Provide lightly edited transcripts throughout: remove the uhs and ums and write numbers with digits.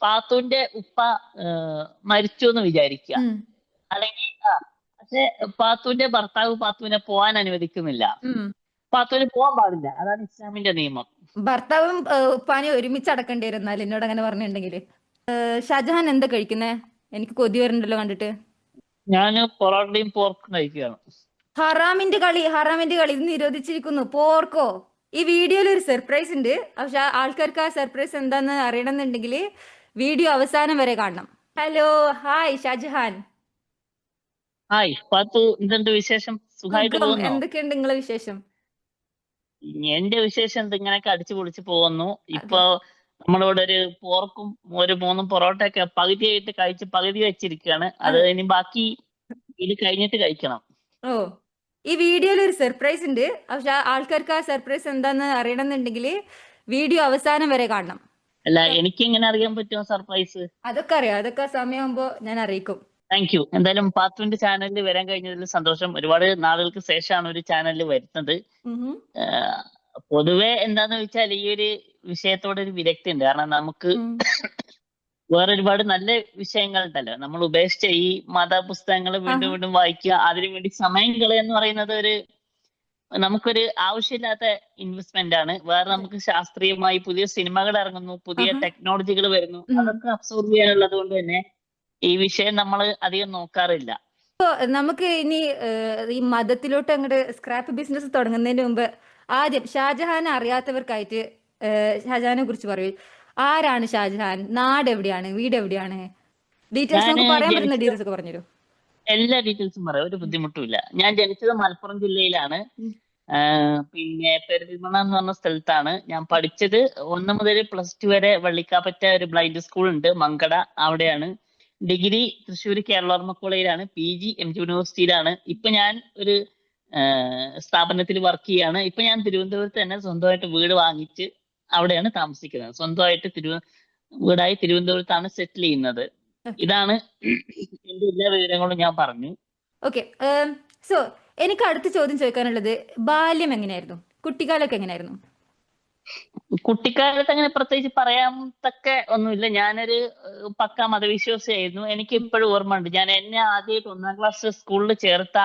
പാത്തുന്റെ ഉപ്പ മരിച്ചു എന്ന് വിചാരിക്കുക. ഉം, അല്ലെങ്കിൽ പക്ഷെ പാത്തുന്റെ ഭർത്താവ് പാത്തുവിനെ പോവാൻ അനുവദിക്കുന്നില്ല. ഉം. പാത്തുവിന് പോവാൻ പാടില്ല. അതാണ് ഇസ്ലാമിന്റെ നിയമം. ഭർത്താവും ഉപ്പാനെയും ഒരുമിച്ച് അടക്കേണ്ടി വരും എന്നാൽ എന്നോട് അങ്ങനെ പറഞ്ഞിട്ടുണ്ടെങ്കിൽ. ഷാജഹാൻ എന്താ കഴിക്കുന്നേ? എനിക്ക് കൊതി വരുന്നുണ്ടല്ലോ കണ്ടിട്ട്. ഞാൻ പൊറോട്ടയും പോർക്കും കഴിക്കുകയാണ്. ഹറാമിന്റെ കളി ഇത് നിരോധിച്ചിരിക്കുന്നു. പോർക്കോ? ഈ വീഡിയോയിൽ ഒരു സർപ്രൈസ് ഉണ്ട്. പക്ഷെ ആൾക്കാർക്ക് ആ സർപ്രൈസ് എന്താന്ന് അറിയണമെന്നുണ്ടെങ്കിൽ വീഡിയോ അവസാനം വരെ കാണണം. Hello, hi Shajahan. Hi Pathu, എന്തുണ്ട് വിശേഷം? സുഖമായിട്ട് സുഖം. പോകുന്നോ? എന്തൊക്കെയുണ്ട് നിങ്ങളെ വിശേഷം? എന്റെ വിശേഷം എന്ത്, ഇങ്ങനെയൊക്കെ അടിച്ചു പൊളിച്ച് പോകുന്നു. അതെ. ഇപ്പൊ നമ്മളിവിടെ ഒരു പോർക്കും ഒരു 3 പൊറോട്ടയൊക്കെ പകുതിയായിട്ട് കഴിച്ച് പകുതി വെച്ചിരിക്കുകയാണ്. അത് അതെ. ഇനി ബാക്കി ഇത് കഴിഞ്ഞിട്ട് കഴിക്കണം. ഓ, ഈ വീഡിയോയിൽ ഒരു സർപ്രൈസ് ഉണ്ട്. പക്ഷെ ആൾക്കാർക്ക് ആ സർപ്രൈസ് എന്താന്ന് അറിയണമെന്നുണ്ടെങ്കിൽ വീഡിയോ അവസാനം വരെ കാണണം. അല്ല, എനിക്ക് എങ്ങനെ അറിയാൻ പറ്റുമോ സർപ്രൈസ്? അതൊക്കെ അറിയാം. അതൊക്കെ സമയമാകുമ്പോ ഞാൻ അറിയിക്കും. Thank you. എന്തായാലും പാത്തുവിന്റെ ചാനലിൽ വരാൻ കഴിഞ്ഞതിൽ സന്തോഷം. ഒരുപാട് നാളുകൾക്ക് ശേഷമാണ് ഒരു ചാനലിൽ വരുന്നത്. ഉം. ആഹ് പൊതുവെ എന്താന്ന് വെച്ചാൽ ഈ ഒരു വിഷയത്തോട് ഒരു വിരക്തി ഉണ്ട്. കാരണം നമുക്ക് ഉം. വേറെ ഒരുപാട് നല്ല വിഷയങ്ങളുണ്ടല്ലോ. നമ്മൾ ഉപേക്ഷിച്ച ഈ മതപുസ്തകങ്ങൾ വീണ്ടും ആഹാ. വീണ്ടും വായിക്കുക, അതിനു വേണ്ടി സമയം കളയുക എന്ന് പറയുന്നത് നമുക്കൊരു ആവശ്യമില്ലാത്ത ഇൻവെസ്റ്റ്മെന്റ് ആണ്. വേറെ അതെ. നമുക്ക് ശാസ്ത്രീയമായി പുതിയ സിനിമകൾ ഇറങ്ങുന്നു, പുതിയ ആഹാ. ടെക്നോളജികൾ വരുന്നു. ഉം. അതൊക്കെ അബ്സോർബ് ചെയ്യാനുള്ളത് കൊണ്ട് തന്നെ ഈ വിഷയം നമ്മൾ അധികം നോക്കാറില്ല. നമുക്ക് ഇനി ഈ മതത്തിലോട്ട് അങ്ങോട്ട് സ്ക്രാപ്പ് ബിസിനസ് തുടങ്ങുന്നതിന് മുമ്പ് ആദ്യം ഷാജഹാനെ അറിയാത്തവർക്കായിട്ട് ഷാജഹാനെ കുറിച്ച് പറയൂ. ആരാണ് ഷാജഹാൻ? നാട് എവിടെയാണ്? വീട് എവിടെയാണ്? ഡീറ്റെയിൽസ് ഞാൻ നമുക്ക് പറയാൻ പറ്റുന്ന ജനിച്ചത് ഡീറ്റെയിൽസ് ഒക്കെ പറഞ്ഞുതരൂ. എല്ലാ ഡീറ്റെയിൽസും പറയാം, ഒരു ബുദ്ധിമുട്ടുമില്ല. ഞാൻ ജനിച്ചത് മലപ്പുറം ജില്ലയിലാണ്. ഉം. പിന്നെ പെരിന്തൽമണ്ണ എന്ന് പറഞ്ഞ സ്ഥലത്താണ് ഞാൻ പഠിച്ചത്. 1 മുതൽ +2 വരെ വള്ളിക്കാപ്പറ്റ ഒരു ബ്ലൈൻഡ് സ്കൂൾ ഉണ്ട്, മങ്കട, അവിടെയാണ്. ഡിഗ്രി തൃശ്ശൂർ കേരളോർമ്മ കോളേജിലാണ്. PG MG യൂണിവേഴ്സിറ്റിയിലാണ്. ഇപ്പൊ ഞാൻ ഒരു സ്ഥാപനത്തിൽ വർക്ക് ചെയ്യാണ്. ഇപ്പൊ ഞാൻ തിരുവനന്തപുരത്ത് തന്നെ സ്വന്തമായിട്ട് വീട് വാങ്ങിച്ച് അവിടെയാണ് താമസിക്കുന്നത്. സ്വന്തമായിട്ട് വീടായി തിരുവനന്തപുരത്താണ് സെറ്റിൽ ചെയ്യുന്നത്. ഓക്കെ. ഇതാണ് എന്റെ എല്ലാ വിവരങ്ങളും ഞാൻ പറഞ്ഞു. ഓക്കെ. സോ എനിക്ക് അടുത്ത ചോദ്യം ചോദിക്കാനുള്ളത്, ബാല്യം എങ്ങനെയായിരുന്നു? കുട്ടിക്കാലൊക്കെ എങ്ങനെയായിരുന്നു? കുട്ടിക്കാലത്ത് അങ്ങനെ പ്രത്യേകിച്ച് പറയാൻ തക്ക ഒന്നുമില്ല. ഞാനൊരു പക്കാ മതവിശ്വാസിയായിരുന്നു. എനിക്ക് ഉം. ഇപ്പോഴും ഓർമ്മയുണ്ട്. എന്നെ ആദ്യമായിട്ട് 1-ാം ക്ലാസ് സ്കൂളിൽ ചേർത്ത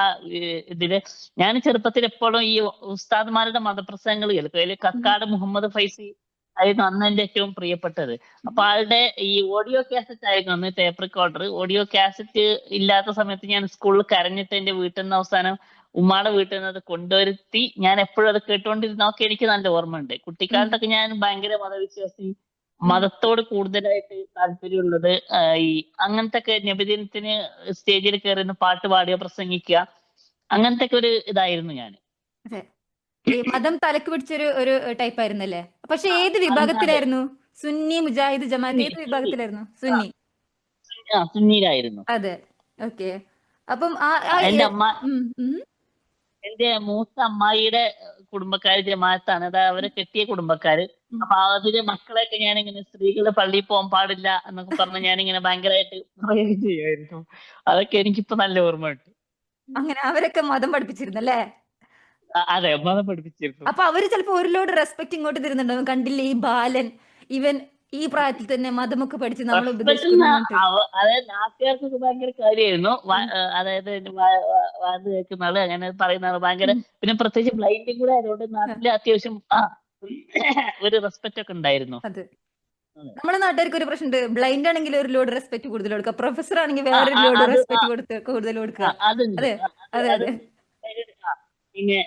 ഇതില് ഞാൻ ചെറുപ്പത്തിൽ എപ്പോഴും ഈ ഉസ്താദ്മാരുടെ മതപ്രസംഗങ്ങൾ കേൾക്കും. അതിൽ ഉം. കക്കാട് മുഹമ്മദ് ഫൈസി ആയിരുന്നു അന്ന് എന്റെ ഏറ്റവും പ്രിയപ്പെട്ടത്. അപ്പൊ ആളുടെ ഈ ഓഡിയോ കാസറ്റ് ആയിരുന്നു അന്ന്, ടേപ്പ് റെക്കോർഡർ. ഓഡിയോ കാസറ്റ് ഇല്ലാത്ത സമയത്ത് ഞാൻ സ്കൂളിൽ കരഞ്ഞിട്ട് എന്റെ വീട്ടിൽ നിന്ന് അവസാനം ഉമ്മാടെ വീട്ടിൽ നിന്ന് അത് കൊണ്ടുവരുത്തി ഞാൻ എപ്പോഴും അത് കേട്ടുകൊണ്ടിരുന്നൊക്കെ എനിക്ക് നല്ല ഓർമ്മയുണ്ട്. ഉം. കുട്ടിക്കാലത്തൊക്കെ ഞാൻ ഭയങ്കര മതവിശ്വാസി, ഉം. മതത്തോട് കൂടുതലായിട്ട് താല്പര്യമുള്ളത്. ഈ അങ്ങനത്തെ ഒക്കെ നബിദിനത്തിന് സ്റ്റേജിൽ കയറി നിന്ന് പാട്ട് പാടുക, പ്രസംഗിക്കുക, അങ്ങനത്തെ ഒക്കെ ഒരു ഇതായിരുന്നു ഞാൻ. അതെ. ഈ മതം തലക്ക് പിടിച്ചൊരു ഒരു ടൈപ്പ് ആയിരുന്നല്ലേ? പക്ഷെ ഏത് അതെ. വിഭാഗത്തിലായിരുന്നു? സുന്നി, മുജാഹിദ്, ജമാഅത്ത്, സുന്നി ഏത് സുന്നി വിഭാഗത്തിലായിരുന്നു? ആ, സുന്നി. സുന്നിയിലായിരുന്നു. അതെ. ഓക്കെ. അപ്പം എന്റെ അമ്മ ഉം, ഉം. എന്റെ മൂത്ത അമ്മായിയുടെ കുടുംബക്കാര് ജമാഅത്താണ്. അത് അവരെ കെട്ടിയ കുടുംബക്കാര്. ഉം. അപ്പൊ അതിലെ മക്കളെയൊക്കെ ഞാനിങ്ങനെ സ്ത്രീകള് പള്ളിയിൽ പോകാൻ പാടില്ല എന്നൊക്കെ പറഞ്ഞ് ഞാനിങ്ങനെ ഭയങ്കരമായിട്ട് പറയുകയും ചെയ്യുമായിരുന്നു. അതൊക്കെ എനിക്കിപ്പോ നല്ല ഓർമ്മയുണ്ട്. അങ്ങനെ അവരൊക്കെ മതം പഠിപ്പിച്ചിരുന്നല്ലേ? അതെ, മതം പഠിപ്പിച്ചിരുന്നു. അപ്പൊ അവര് ചിലപ്പോ ഒരു ലോഡ് റെസ്പെക്ട് ഇങ്ങോട്ട് തരുന്നുണ്ടാവും. കണ്ടില്ലേ ഈ ബാലൻ, ഇവൻ ഈ പ്രായത്തിൽ തന്നെ മതമൊക്കെ പഠിച്ച് നമ്മളെ റെസ്പെക്ട് ഉപദേശിക്കുന്നു പറഞ്ഞിട്ട്. അതായത് നാട്ടുകാർക്കൊക്കെ ഭയങ്കര കാര്യമായിരുന്നു. അതായത് വാത് കേൾക്കുന്ന ആള്, അങ്ങനെ പറയുന്ന ആള് ഭയങ്കര. ഉം. പിന്നെ പ്രത്യേകിച്ച് ബ്ലൈൻഡും കൂടെ ആയതുകൊണ്ട് ഉം. നാട്ടില് അത്യാവശ്യം ഒരു റെസ്പെക്ട് ഒക്കെ ഉണ്ടായിരുന്നു. അതെ. അതെ. നമ്മളെ നാട്ടുകാർക്ക് ഒരു പ്രശ്നമുണ്ട്. ബ്ലൈൻഡ് ആണെങ്കിൽ ഒരു ലോഡ് റെസ്പെക്ട് കൂടുതൽ കൊടുക്കുക, പ്രൊഫസർ ആണെങ്കിൽ ആ വേറൊരു ആ, ലോഡ് അത് റെസ്പെക്ട് കൂടുതൽ കൊടുക്കുക. അതുണ്ട്. അതെ, അതെ, അതെ. അതുണ്ട്. പിന്നെ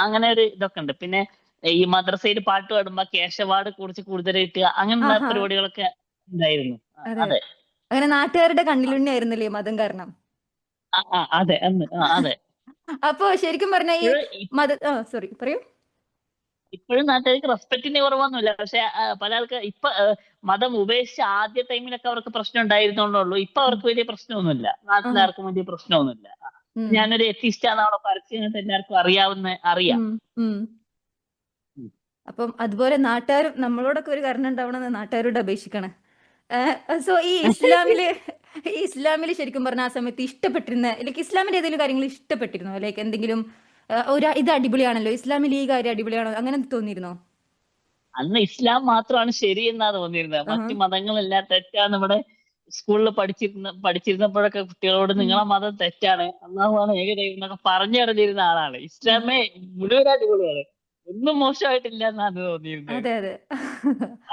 അങ്ങനെ ഒരു ഇതൊക്കെ ഉണ്ട്. പിന്നെ ഈ മദ്രസയിൽ പാട്ട് പാടുമ്പോ കേശവാട് കുറിച്ച് കൂടുതൽ കിട്ടുക, അങ്ങനെയുള്ള ആഹാ. പരിപാടികളൊക്കെ ഉണ്ടായിരുന്നു. അതെ. അതെ. അങ്ങനെ നാട്ടുകാരുടെ കണ്ണിലുണ്ണി ആയിരുന്നില്ലേ മതം കാരണം? അതെ, അന്ന് അതെ. അപ്പൊ ശരിക്കും പറഞ്ഞ ഈ ഇപ്പോഴും സോറി പറയൂ. ഇപ്പോഴും നാട്ടുകാർക്ക് റെസ്പെക്റ്റിന്റെ കുറവൊന്നുമില്ല. പക്ഷെ പല ആൾക്കാർ ഇപ്പൊ മതം ഉപേക്ഷിച്ച ആദ്യ ടൈമിലൊക്കെ അവർക്ക് പ്രശ്നം ഉണ്ടായിരുന്നുള്ളൂ. ഇപ്പൊ ഉം. അവർക്ക് വലിയ പ്രശ്നമൊന്നുമില്ല. ആഹാ. നാട്ടിലാർക്കും വലിയ പ്രശ്നമൊന്നുമില്ല. ഉം. ഞാനൊരു എത്തിസ്റ്റാണ്, അവിടെ പരസ്യമായിട്ട് എല്ലാവർക്കും അറിയാം. ഉം. ഉം. ഉം. അപ്പം അതുപോലെ നാട്ടുകാരും നമ്മളോടൊക്കെ ഒരു കരുണ ഉണ്ടാവണമെന്ന് നാട്ടുകാരോട് അപേക്ഷിക്കണം. സോ ഈ ഇസ്ലാമില് ശരിക്കും പറഞ്ഞ ആ സമയത്ത് ഇഷ്ടപ്പെട്ടിരുന്ന, ലൈക്ക് ഇസ്ലാമിന്റെ ഏതെങ്കിലും കാര്യങ്ങൾ ഇഷ്ടപ്പെട്ടിരുന്നോ? ലൈക്ക് എന്തെങ്കിലും ഇത് അടിപൊളിയാണല്ലോ, ഇസ്ലാമിൽ ഈ കാര്യം അടിപൊളിയാണോ, അങ്ങനെ തോന്നിയിരുന്നോ? അന്ന് ഇസ്ലാം മാത്രമാണ് ശരി എന്നാ തോന്നിയിരുന്നത്. ആഹാ. മറ്റു മതങ്ങളെല്ലാം തെറ്റാന്ന് ഇവിടെ സ്കൂളിൽ പഠിച്ചിരുന്നപ്പോഴൊക്കെ കുട്ടികളോട് ഉം. നിങ്ങളെ മതം തെറ്റാണ്, അള്ളാഹുവാണ് ഏകദൈവം എന്നൊക്കെ പറഞ്ഞു നടന്നിരുന്ന ആളാണ്. ഉം. ഇസ്ലാമേ മുഴുവൻ അടിപൊളിയാണ്, ഒന്നും മോശമായിട്ടില്ല എന്നാണ് തോന്നിയിരുന്നത്. അതെ അതെ.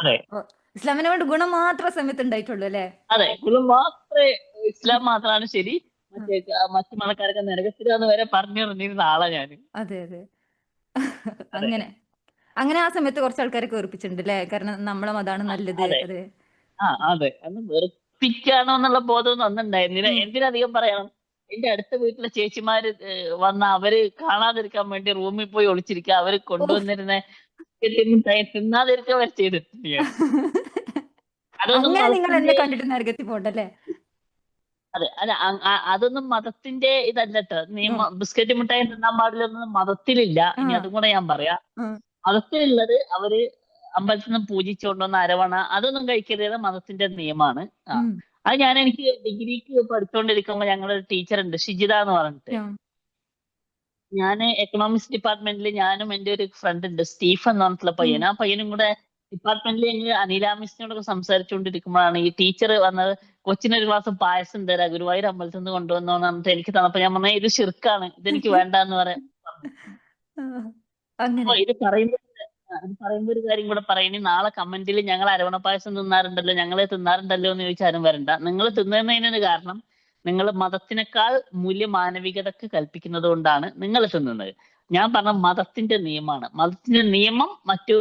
അതെ ഓ, ഇസ്ലാമിനെ കൊണ്ട് ഗുണം മാത്രം സമയത്ത് ഉണ്ടായിട്ടുള്ളൂ അല്ലേ? അതെ, കുലം മാത്രമേ ഇസ്ലാം മാത്രമാണ് ശരി, മറ്റു മതക്കാരൊക്കെ നരകത്തിലാന്ന് വരെ പറഞ്ഞു നടന്നിരുന്ന ആളാ ഞാൻ. അതെ അതെ. അതെ അങ്ങനെ അങ്ങനെ ആ സമയത്ത് കുറച്ച് ആൾക്കാരൊക്കെ വെറുപ്പിച്ചിട്ടുണ്ട് അല്ലേ? കാരണം നമ്മളെ മതാണ് നല്ലത്. അതെ അതെ. അതെ, അന്ന് വെറുപ്പിക്കാണോ എന്നുള്ള ബോധമൊന്നും അന്നുണ്ടായിരുന്നില്ല. ഉം. എന്തിനധികം പറയണം, എന്റെ അടുത്ത വീട്ടിലെ ചേച്ചിമാര് വന്ന അവര് കാണാതിരിക്കാൻ വേണ്ടി റൂമിൽ പോയി ഒളിച്ചിരിക്കുക, അവര് ഓ. കൊണ്ടുവന്നിരുന്ന ബിസ്ക്കറ്റും മിഠായിയും തിന്നാതിരിക്കാൻ വരെ ചെയ്തിട്ടുണ്ട് ഞാൻ. അതൊന്നും അങ്ങനെ നിങ്ങൾ എന്നെ മതത്തിന്റെ, കണ്ടിട്ട് നരകത്തിൽ പോണ്ടല്ലേ? അതെ അല്ല, അതൊന്നും മതത്തിന്റെ ഇതല്ലട്ടോ. ഉം. ബിസ്ക്കറ്റ് മിഠായി തിന്നാൻ പാടില്ലെന്ന് മതത്തിലില്ല. ആ. ഇനി അതും കൂടെ ഞാൻ പറയാം. ഉം. മതത്തിലുള്ളത് അവര് അമ്പലത്തിൽ നിന്ന് പൂജിച്ചുകൊണ്ടുവന്ന അരവണ അതൊന്നും കഴിക്കരുത്, മതത്തിന്റെ നിയമമാണ്. ആ ഉം. അത് എനിക്ക് ഡിഗ്രിക്ക് പഠിച്ചുകൊണ്ടിരിക്കുമ്പോൾ ഞങ്ങളൊരു ടീച്ചർ ഉണ്ട്, ഷിജിത എന്ന് പറഞ്ഞിട്ട്. ഉം. ഞാൻ എക്കണോമിക്സ് ഡിപ്പാർട്ട്മെന്റിൽ ഞാനും എന്റെ ഒരു ഫ്രണ്ട് ഉണ്ട് സ്റ്റീഫൻ എന്ന് പറഞ്ഞിട്ടുള്ള ഉം. പയ്യൻ. ആ പയ്യനും കൂടെ ഡിപ്പാർട്ട്മെന്റിൽ ഞങ്ങൾ അനില മിസ്സിനോടൊക്കെ സംസാരിച്ചുകൊണ്ടിരിക്കുമ്പോഴാണ് ഈ ടീച്ചർ വന്നത്. കൊച്ചിനൊരു ഗ്ലാസ് പായസം തരാം, ഗുരുവായൂർ അമ്പലത്തിൽ നിന്ന് കൊണ്ടുവന്നോന്ന് പറഞ്ഞിട്ട് എനിക്ക് തന്നപ്പോ ഞാൻ പറഞ്ഞ ഇത് ശിർക്കാണ്, ഇതെനിക്ക് വേണ്ടാന്ന് പറയാൻ. ആ. അപ്പൊ അങ്ങനെ. ഇത് പറയുമ്പോ ഒരു കാര്യം കൂടെ പറയുന്നത്, നാളെ കമന്റിൽ ഞങ്ങൾ അരവണ പായസം തിന്നാറുണ്ടല്ലോ, ഞങ്ങളെ തിന്നാറുണ്ടല്ലോ എന്ന് ചോദിച്ചാലും വരണ്ട. നിങ്ങൾ തിന്നുന്നതിന് കാരണം നിങ്ങൾ മതത്തിനേക്കാൾ മൂല്യ മാനവികതക്ക് കൽപ്പിക്കുന്നത് കൊണ്ടാണ് നിങ്ങൾ തിന്നുന്നത്. ഞാൻ പറഞ്ഞ മതത്തിന്റെ നിയമമാണ്. മതത്തിന്റെ നിയമം മറ്റു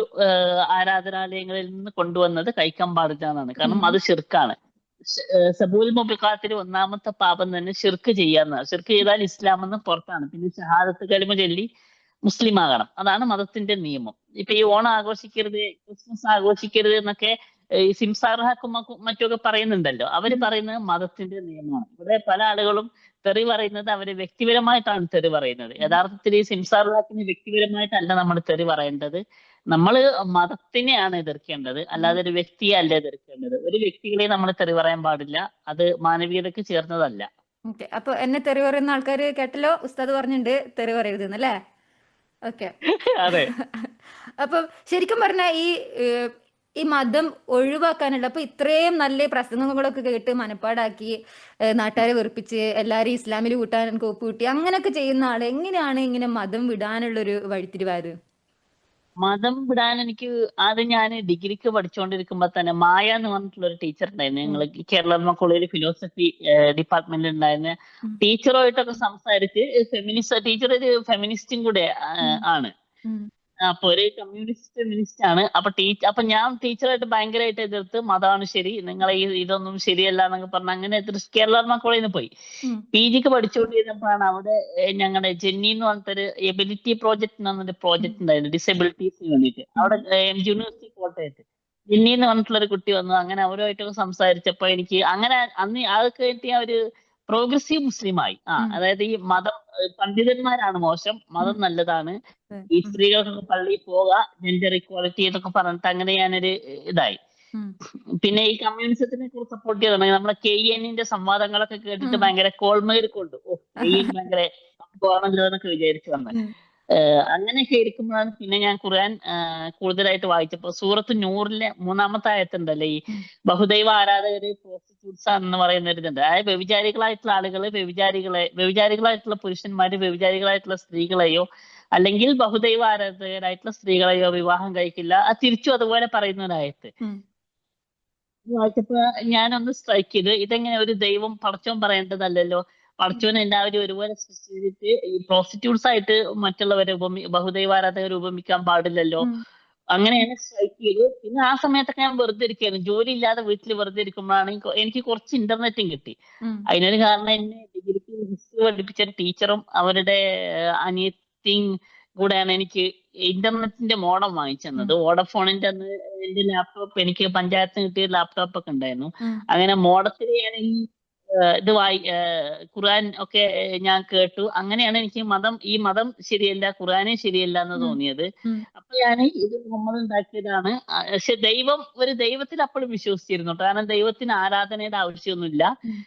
ആരാധനാലയങ്ങളിൽ നിന്ന് കൊണ്ടുവന്നത് കഴിക്കാൻ പാടില്ല എന്നാണ്. കാരണം ഉം. അത് ശിർക്കാണ്. സബൂൽ മുബിഖാത്തിൽ ഒന്നാമത്തെ പാപം തന്നെ ഷിർക്ക് ചെയ്യാന്നാണ്. ഷിർക്ക് ചെയ്താൽ ഇസ്ലാം എന്ന് പുറത്താണ്. പിന്നെ ഷഹാദത്ത് കലിമ ചൊല്ലി മുസ്ലിം ആകണം. അതാണ് മതത്തിന്റെ നിയമം. ഇപ്പൊ ഈ ഓണം ആഘോഷിക്കരുത്, ക്രിസ്മസ് ആഘോഷിക്കരുത് എന്നൊക്കെ ഈ സിംസാർ ഹക്കും മറ്റൊക്കെ പറയുന്നുണ്ടല്ലോ. അവര് ഉം. പറയുന്നത് മതത്തിന്റെ നിയമമാണ്. ഇവിടെ പല ആളുകളും തെറി പറയുന്നത് അവര് വ്യക്തിപരമായിട്ടാണ് തെറി പറയുന്നത്. ഉം. യഥാർത്ഥത്തിൽ ഈ സിംസാർ ഹാക്കിന് വ്യക്തിപരമായിട്ടല്ല നമ്മൾ തെറി പറയേണ്ടത്. നമ്മൾ മതത്തിനെയാണ് എതിർക്കേണ്ടത്, ഉം. അല്ലാതെ ഒരു വ്യക്തിയെ അല്ല എതിർക്കേണ്ടത്. ഒരു വ്യക്തികളെ നമ്മൾ തെറി പറയാൻ പാടില്ല, അത് മാനവികതയ്ക്ക് ചേർന്നതല്ല. ഓക്കെ. അപ്പൊ എന്നെ തെറി പറയുന്ന ആൾക്കാര് കേട്ടല്ലോ, ഉസ്താദ് പറഞ്ഞിട്ടുണ്ട് തെറി പറയരുതെന്ന് അല്ലേ? ഓക്കെ. അതെ അപ്പൊ ശരിക്കും പറഞ്ഞാൽ ഈ മതം ഒഴിവാക്കാനുള്ള, അപ്പൊ ഇത്രയും നല്ല പ്രസംഗങ്ങളൊക്കെ കേട്ട് മനപ്പാടാക്കി നാട്ടുകാരെ വെറുപ്പിച്ച് എല്ലാരും ഇസ്ലാമിൽ കൂട്ടാൻ കോപ്പ് കൂട്ടി അങ്ങനെയൊക്കെ ചെയ്യുന്ന ആള് എങ്ങനെയാണ് ഇങ്ങനെ മതം വിടാനുള്ളൊരു വഴിത്തിരിവായത്? മതം വിടാൻ എനിക്ക് ആദ്യം, ഞാൻ ഡിഗ്രിക്ക് പഠിച്ചുകൊണ്ടിരിക്കുമ്പോ തന്നെ മായ എന്ന് പറഞ്ഞിട്ടുള്ള ഒരു ടീച്ചർ ഉണ്ടായിരുന്നു. ഉം. ഞങ്ങൾ കേരള കോളേജിൽ ഫിലോസഫി ഡിപ്പാർട്ട്മെന്റിൽ ഉണ്ടായിരുന്ന ഉം. ടീച്ചറുമായിട്ടൊക്കെ സംസാരിച്ച്, ടീച്ചർ ഒരു ഫെമിനിസ്റ്റും കൂടെ ഉം. ആണ്. ഉം. അപ്പൊ ഒരു കമ്മ്യൂണിസ്റ്റ് ഫെമിനിസ്റ്റ് ആണ്. അപ്പൊ ഞാൻ ടീച്ചറായിട്ട് ഭയങ്കരമായിട്ട് എതിർത്ത്, മതമാണ് ശരി, നിങ്ങളെ ഇതൊന്നും ശരിയല്ല എന്നൊക്കെ പറഞ്ഞ് അങ്ങനെ എതിർത്ത് കേരള കോളേജിൽ നിന്ന് പോയി. ഉം. PGക്ക് പഠിച്ചുകൊണ്ടിരുന്നപ്പോഴാണ് അവിടെ ഞങ്ങളുടെ ജെന്നി എന്ന് പറഞ്ഞിട്ടൊരു എബിലിറ്റി പ്രോജക്ട് എന്ന് പറഞ്ഞൊരു ഉം. പ്രോജക്ട് ഉണ്ടായിരുന്നു ഡിസബിലിറ്റീസിന് വേണ്ടിയിട്ട്. ഉം. അവിടെ യൂണിവേഴ്സിറ്റി കോട്ടയത്ത് ജെന്നി എന്ന് പറഞ്ഞിട്ടുള്ള ഒരു കുട്ടി വന്നു. അങ്ങനെ അവരുമായിട്ടൊക്കെ സംസാരിച്ചപ്പോ എനിക്ക് അങ്ങനെ അന്ന് അതൊക്കെ കഴിഞ്ഞിട്ട് ഞാൻ ഒരു പ്രോഗ്രസീവ് മുസ്ലിമായി. ഉം. അതായത് ഈ മതം, പണ്ഡിതന്മാരാണ് മോശം, ഉം. മതം നല്ലതാണ്, ഈ ഉം. സ്ത്രീകൾക്കൊക്കെ പള്ളിയിൽ പോവുക, ജെൻഡർ ഇക്വാളിറ്റി എന്നൊക്കെ പറഞ്ഞിട്ട് അങ്ങനെ ഞാനൊരു ഇതായി. ഉം. പിന്നെ ഈ കമ്മ്യൂണിസത്തിനെ കുറിച്ച് സപ്പോർട്ട് ചെയ്തതാണ്. നമ്മളെ KN-ന്റെ സംവാദങ്ങളൊക്കെ കേട്ടിട്ട് ഉം. ഭയങ്കര കോൾമേർ കൊണ്ടു, KN ഭയങ്കര സംഭവമാണല്ലോ എന്നൊക്കെ വിചാരിച്ചു വന്ന്. ഉം. അങ്ങനെയൊക്കെ ഇരിക്കുമ്പോഴാണ് പിന്നെ ഞാൻ ഖുർആൻ കൂടുതലായിട്ട് വായിച്ചപ്പോൾ സൂറത്ത് നൂറിലെ 3-ാമത്തെ ആയത്തുണ്ടല്ലോ, ഈ ഉം. ബഹുദൈവ ആരാധകര് പ്രോസ്റ്റിറ്റ്യൂട്ട്സ് എന്ന് പറയുന്ന ഒരു ഇതുണ്ട്. അതായത് വ്യഭിചാരികളായിട്ടുള്ള ആളുകള് വ്യഭിചാരികളായിട്ടുള്ള പുരുഷന്മാര് വ്യഭിചാരികളായിട്ടുള്ള സ്ത്രീകളെയോ അല്ലെങ്കിൽ ബഹുദൈവ ആരാധകരായിട്ടുള്ള സ്ത്രീകളെയോ വിവാഹം കഴിക്കില്ല. അത് തിരിച്ചും അതുപോലെ പറയുന്ന ഒരു ആയത്ത് ഉം. വായിച്ചപ്പോ ഞാനൊന്ന് സ്ട്രൈക്ക് ചെയ്ത്, ഇതെങ്ങനെ ഒരു ദൈവം പടച്ചോൻ പറയേണ്ടതല്ലല്ലോ, പടച്ചോൻ എല്ലാവരും ഒരുപോലെ സൃഷ്ടിച്ചിട്ട് ഈ പ്രോസ്റ്റിറ്റ്യൂട്ട്സ് ആയിട്ട് മറ്റുള്ളവരെ ബഹുദൈവാരാധകരെ ഉപമിക്കാൻ പാടില്ലല്ലോ. ഉം. അങ്ങനെയാണ് സ്ട്രൈക്ക് ചെയ്ത്. പിന്നെ ആ സമയത്തൊക്കെ ഞാൻ വെറുതെ ഇരിക്കുകയായിരുന്നു, ജോലി ഇല്ലാതെ വീട്ടിൽ വെറുതെ ഇരിക്കുമ്പോഴാണ് എനിക്ക് കുറച്ച് ഇന്റർനെറ്റും കിട്ടി. ഉം. അതിനൊരു കാരണം എന്നെ ഡിഗ്രിക്ക് ഹിസ്റ്ററി പഠിപ്പിച്ച ഒരു ടീച്ചറും അവരുടെ അനിയത്തിയും കൂടെയാണ് എനിക്ക് ഇന്റർനെറ്റിന്റെ മോഡം വാങ്ങിച്ചു ഉം. തന്നത്. വോഡഫോണിന്റെ അന്ന് എന്റെ ലാപ്ടോപ്പ്, എനിക്ക് പഞ്ചായത്തിന് കിട്ടിയ ലാപ്ടോപ്പ് ഒക്കെ ഉണ്ടായിരുന്നു. ഉം. അങ്ങനെ മോഡത്തിൽ ഞാൻ ഈ ഖുർആൻ ഒക്കെ ഞാൻ കേട്ടു. അങ്ങനെയാണ് എനിക്ക് ഈ മതം ശരിയല്ല, ഖുർആനും ശരിയല്ല എന്ന് ഉം. തോന്നിയത്. ഉം. അപ്പൊ ഞാൻ ഇത് നമ്മൾ ഉണ്ടാക്കിയതാണ്. പക്ഷെ ഒരു ദൈവത്തിൽ അപ്പോഴും വിശ്വസിച്ചിരുന്നു കേട്ടോ. കാരണം ദൈവത്തിന് ആരാധനയുടെ ആവശ്യമൊന്നുമില്ല ഉം.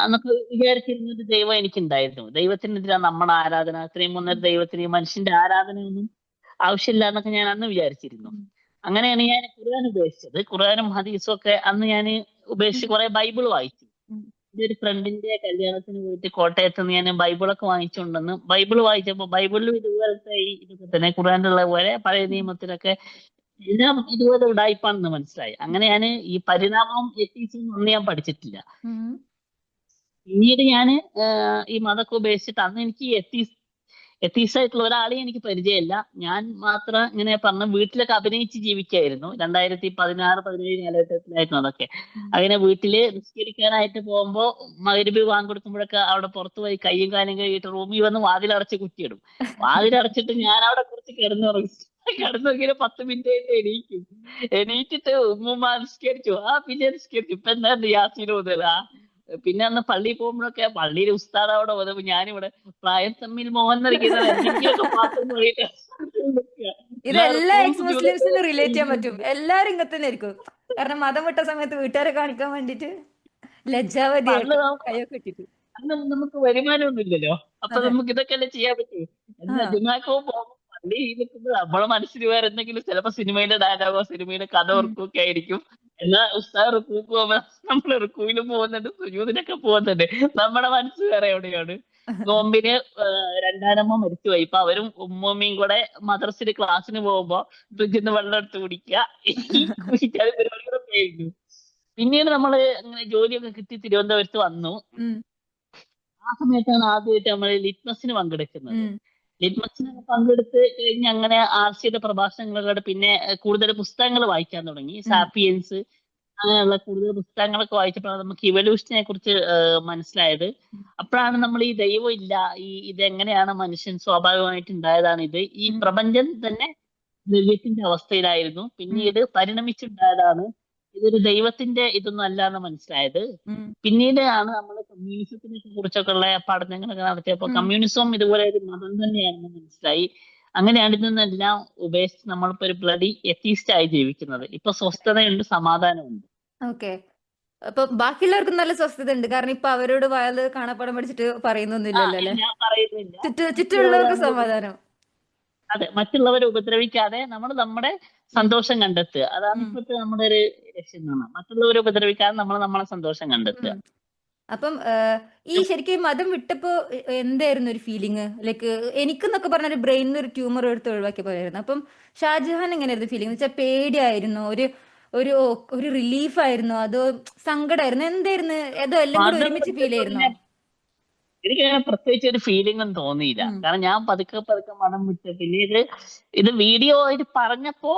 എന്നൊക്കെ വിചാരിച്ചിരുന്ന ഒരു ദൈവം എനിക്കുണ്ടായിരുന്നു. ദൈവത്തിനെതിരാ നമ്മുടെ ആരാധന, അത്രയും മുന്നൊരു ദൈവത്തിന് ഈ മനുഷ്യന്റെ ആരാധനയൊന്നും ആവശ്യമില്ല എന്നൊക്കെ ഞാൻ അന്ന് വിചാരിച്ചിരുന്നു. അങ്ങനെയാണ് ഞാൻ ഖുർആൻ ഉപേക്ഷിച്ചത്. ഖുർആനും ഹദീസും ഒക്കെ അന്ന് ഞാൻ ഉപേക്ഷിച്ച് കുറെ ബൈബിൾ വായിച്ചു. ഉം. എന്റെ ഒരു ഫ്രണ്ടിന്റെ കല്യാണത്തിന് പോയിട്ട് കോട്ടയത്ത് നിന്ന് ഞാൻ ബൈബിളൊക്കെ വാങ്ങിച്ചുകൊണ്ടെന്ന് ബൈബിൾ വായിച്ചപ്പോ ബൈബിളിലും ഇതുപോലത്തെ ഈ ഇതൊക്കെ തന്നെ ഖുർആനിലുള്ള പോലെ പഴയ നിയമത്തിലൊക്കെ എല്ലാം ഇതുപോലെ ഉടായിപ്പാണെന്ന് മനസ്സിലായി. അങ്ങനെ ഞാൻ ഈ പരിണാമം എത്തിച്ചും ഒന്നും ഞാൻ പഠിച്ചിട്ടില്ല. ഉം. പിന്നീട് ഞാൻ ഈ മതമൊക്കെ ഉപേക്ഷിച്ചിട്ട് അന്ന് എനിക്ക് എത്തീസായിട്ടുള്ള ഒരാളെയും എനിക്ക് പരിചയമില്ല. ഞാൻ മാത്രം ഇങ്ങനെ പറഞ്ഞ വീട്ടിലൊക്കെ അഭിനയിച്ച് ജീവിക്കായിരുന്നു. 2016-17 കാലഘട്ടത്തിലായിരുന്നു അതൊക്കെ. അങ്ങനെ വീട്ടില് നിസ്കരിക്കാനായിട്ട് പോകുമ്പോ മഗ്‌രിബ് ബാങ്ക് കൊടുക്കുമ്പോഴൊക്കെ അവിടെ പുറത്ത് പോയി കയ്യും കാലും കഴുകിയിട്ട് റൂമിൽ വന്ന് വാതിലടച്ച് കുറ്റിയിടും. വാതിലടച്ചിട്ട് ഞാൻ അവിടെ കുറച്ച് കിടന്നുറങ്ങും. കിടന്നൊക്കെ 10 മിനിറ്റ് കഴിഞ്ഞ് എണീക്കും. എണീറ്റിട്ട് ഉമ്മുമ്മ നിസ്കരിച്ചു, പിന്നെ നിസ്കരിച്ചു, ഇപ്പൊ എന്താ യാസീൻ ഓതുക. പിന്നെ അന്ന് പള്ളിയിൽ പോകുമ്പോഴൊക്കെ പള്ളിയിൽ ഉസ്താദ് അവിടെ ഓതുമ്പോ ഞാനിവിടെ പ്രായം തമ്മിൽ മോഹൻ നൽകിയത് എന്തെങ്കിലുമൊക്കെ പാത്രം പോയിട്ട് ഇതെല്ലാ എക്സ് മുസ്ലിംസിനും റിലേറ്റ് ചെയ്യാൻ പറ്റും. എല്ലാരും ഇങ്ങനെ തന്നെ ആയിരിക്കും. കാരണം മതം വിട്ട സമയത്ത് വീട്ടുകാരെ കാണിക്കാൻ വേണ്ടിട്ട് ലജ്ജാവതിയായിട്ട് കൈയൊക്കെ ഇട്ടിട്ട്. അന്ന് നമുക്ക് വരുമാനമൊന്നും ഇല്ലല്ലോ. അപ്പൊ അതെ. നമുക്ക് ഇതൊക്കെ അല്ലേ ചെയ്യാൻ പറ്റൂ. എന്നാ ജുമാക്കോ പോകുമ്പോ പള്ളി നിൽക്കുമ്പോൾ നമ്മളെ മനസ്സിൽ വേറെ എന്തെങ്കിലും ചിലപ്പോ സിനിമയിലെ ഡയലോഗോ സിനിമയിലെ കഥ ഓർക്കൊക്കെ ആയിരിക്കും. എന്നാ ഉസ്താദ് റുക്കൂക്ക് പോകുമ്പോ നമ്മള് റുക്കൂവിലും പോകുന്നുണ്ട്, സുജൂദിനൊക്കെ പോകുന്നുണ്ട്. നമ്മുടെ മനസ്സ് വേറെ എവിടെയാണ്. നോമ്പിന് രണ്ടാനമ്മ മരിച്ചുപോയി. ഇപ്പൊ അവരും ഉമ്മയും കൂടെ മദ്രസിൽ ക്ലാസ്സിന് പോകുമ്പോ ഫ്രിഡ്ജിൽ നിന്ന് വെള്ളം എടുത്ത് കുടിക്കുക, ഈ കുടിക്കാതെ പരിപാടികളൊക്കെ ആയിരുന്നു. പിന്നീട് നമ്മള് അങ്ങനെ ജോലിയൊക്കെ കിട്ടി തിരുവനന്തപുരത്ത് വന്നു. ആ സമയത്താണ് ആദ്യമായിട്ട് നമ്മൾ ലിറ്റ്മസിന് പങ്കെടുക്കുന്നത്. ലിറ്റ്മസിനൊക്കെ പങ്കെടുത്ത് കഴിഞ്ഞ് അങ്ങനെ ആർസിയുടെ പ്രഭാഷണങ്ങളോട് പിന്നെ കൂടുതൽ പുസ്തകങ്ങൾ വായിക്കാൻ തുടങ്ങി. സാപ്പിയൻസ് അങ്ങനെയുള്ള കൂടുതൽ പുസ്തകങ്ങളൊക്കെ വായിച്ചപ്പോഴാണ് നമുക്ക് ഇവല്യൂഷനെ കുറിച്ച് മനസ്സിലായത്. അപ്പോഴാണ് നമ്മൾ ഈ ദൈവം ഇല്ല, ഇതെങ്ങനെയാണ് മനുഷ്യൻ സ്വാഭാവികമായിട്ട് ഉണ്ടായതാണ് ഇത്, ഈ പ്രപഞ്ചം തന്നെ ദൈവത്തിന്റെ അവസ്ഥയിലായിരുന്നു, പിന്നീട് പരിണമിച്ചുണ്ടായതാണ്, ഇതൊരു ദൈവത്തിന്റെ ഇതൊന്നും അല്ല എന്ന് മനസ്സിലായത്. പിന്നീട് ആണ് നമ്മൾ കമ്മ്യൂണിസത്തിനെ കുറിച്ചൊക്കെ ഉള്ള പഠനങ്ങളൊക്കെ നടത്തിയപ്പോൾ കമ്മ്യൂണിസം ഇതുപോലെ ഒരു മതം തന്നെയാണെന്ന് മനസ്സിലായി. അങ്ങനെയാണ് ഇതിൽ നിന്നെല്ലാം ഉപേക്ഷിച്ച് നമ്മളിപ്പോ ഒരു ബ്ലഡി എത്തീസ്റ്റ് ആയി ജീവിക്കുന്നത്. ഇപ്പൊ സ്വസ്ഥതയുണ്ട്, സമാധാനമുണ്ട്. ഓക്കെ. അപ്പൊ ബാക്കിയുള്ളവർക്കും നല്ല സ്വസ്ഥത ഉണ്ട്. കാരണം ഇപ്പൊ അവരോട് വയത് കാണാപ്പാടം പഠിച്ചിട്ട് പറയുന്നൊന്നുമില്ലല്ലോ അല്ലെ. ഞാൻ പറയുന്നില്ല, ചുറ്റുമുള്ളവർക്ക് സമാധാനം. അതെ, മറ്റുള്ളവരെ ഉപദ്രവിക്കാതെ നമ്മൾ നമ്മുടെ സന്തോഷം കണ്ടെത്തുക, അതാണ് ഇപ്പോഴത്തെ നമ്മുടെ ഒരു ലക്ഷ്യം. മറ്റുള്ളവരെ ഉപദ്രവിക്കാതെ നമ്മൾ നമ്മളെ സന്തോഷം കണ്ടെത്തുക. അപ്പം ഈ ശരിക്കും മതം വിട്ടപ്പോ എന്തായിരുന്നു ഒരു ഫീലിംഗ്? ലൈക്ക് എനിക്കെന്നൊക്കെ പറഞ്ഞ ഒരു ബ്രെയിനിൽ ഒരു ട്യൂമർ എടുത്ത് ഒഴിവാക്കിയ പോലെയായിരുന്നു. അപ്പം ഷാജഹാൻ എങ്ങനെയായിരുന്നു ഫീലിംഗ്? എന്ന് വെച്ചാൽ പേടിയായിരുന്നു, ഒരു ഒരു ഒരു റിലീഫ് ആയിരുന്നു, അതോ സങ്കടമായിരുന്നു, എന്തായിരുന്നു? അതോ എല്ലാം കൂടെ ഒരുമിച്ച് ഫീൽ ആയിരുന്നോ? എനിക്ക് അങ്ങനെ പ്രത്യേകിച്ച് ഒരു ഫീലിംഗ് ഒന്നും തോന്നിയില്ല. കാരണം ഞാൻ പതുക്കെ പതുക്കെ മതം വിട്ട് പിന്നെ ഇത് വീഡിയോ ആയിട്ട് പറഞ്ഞപ്പോ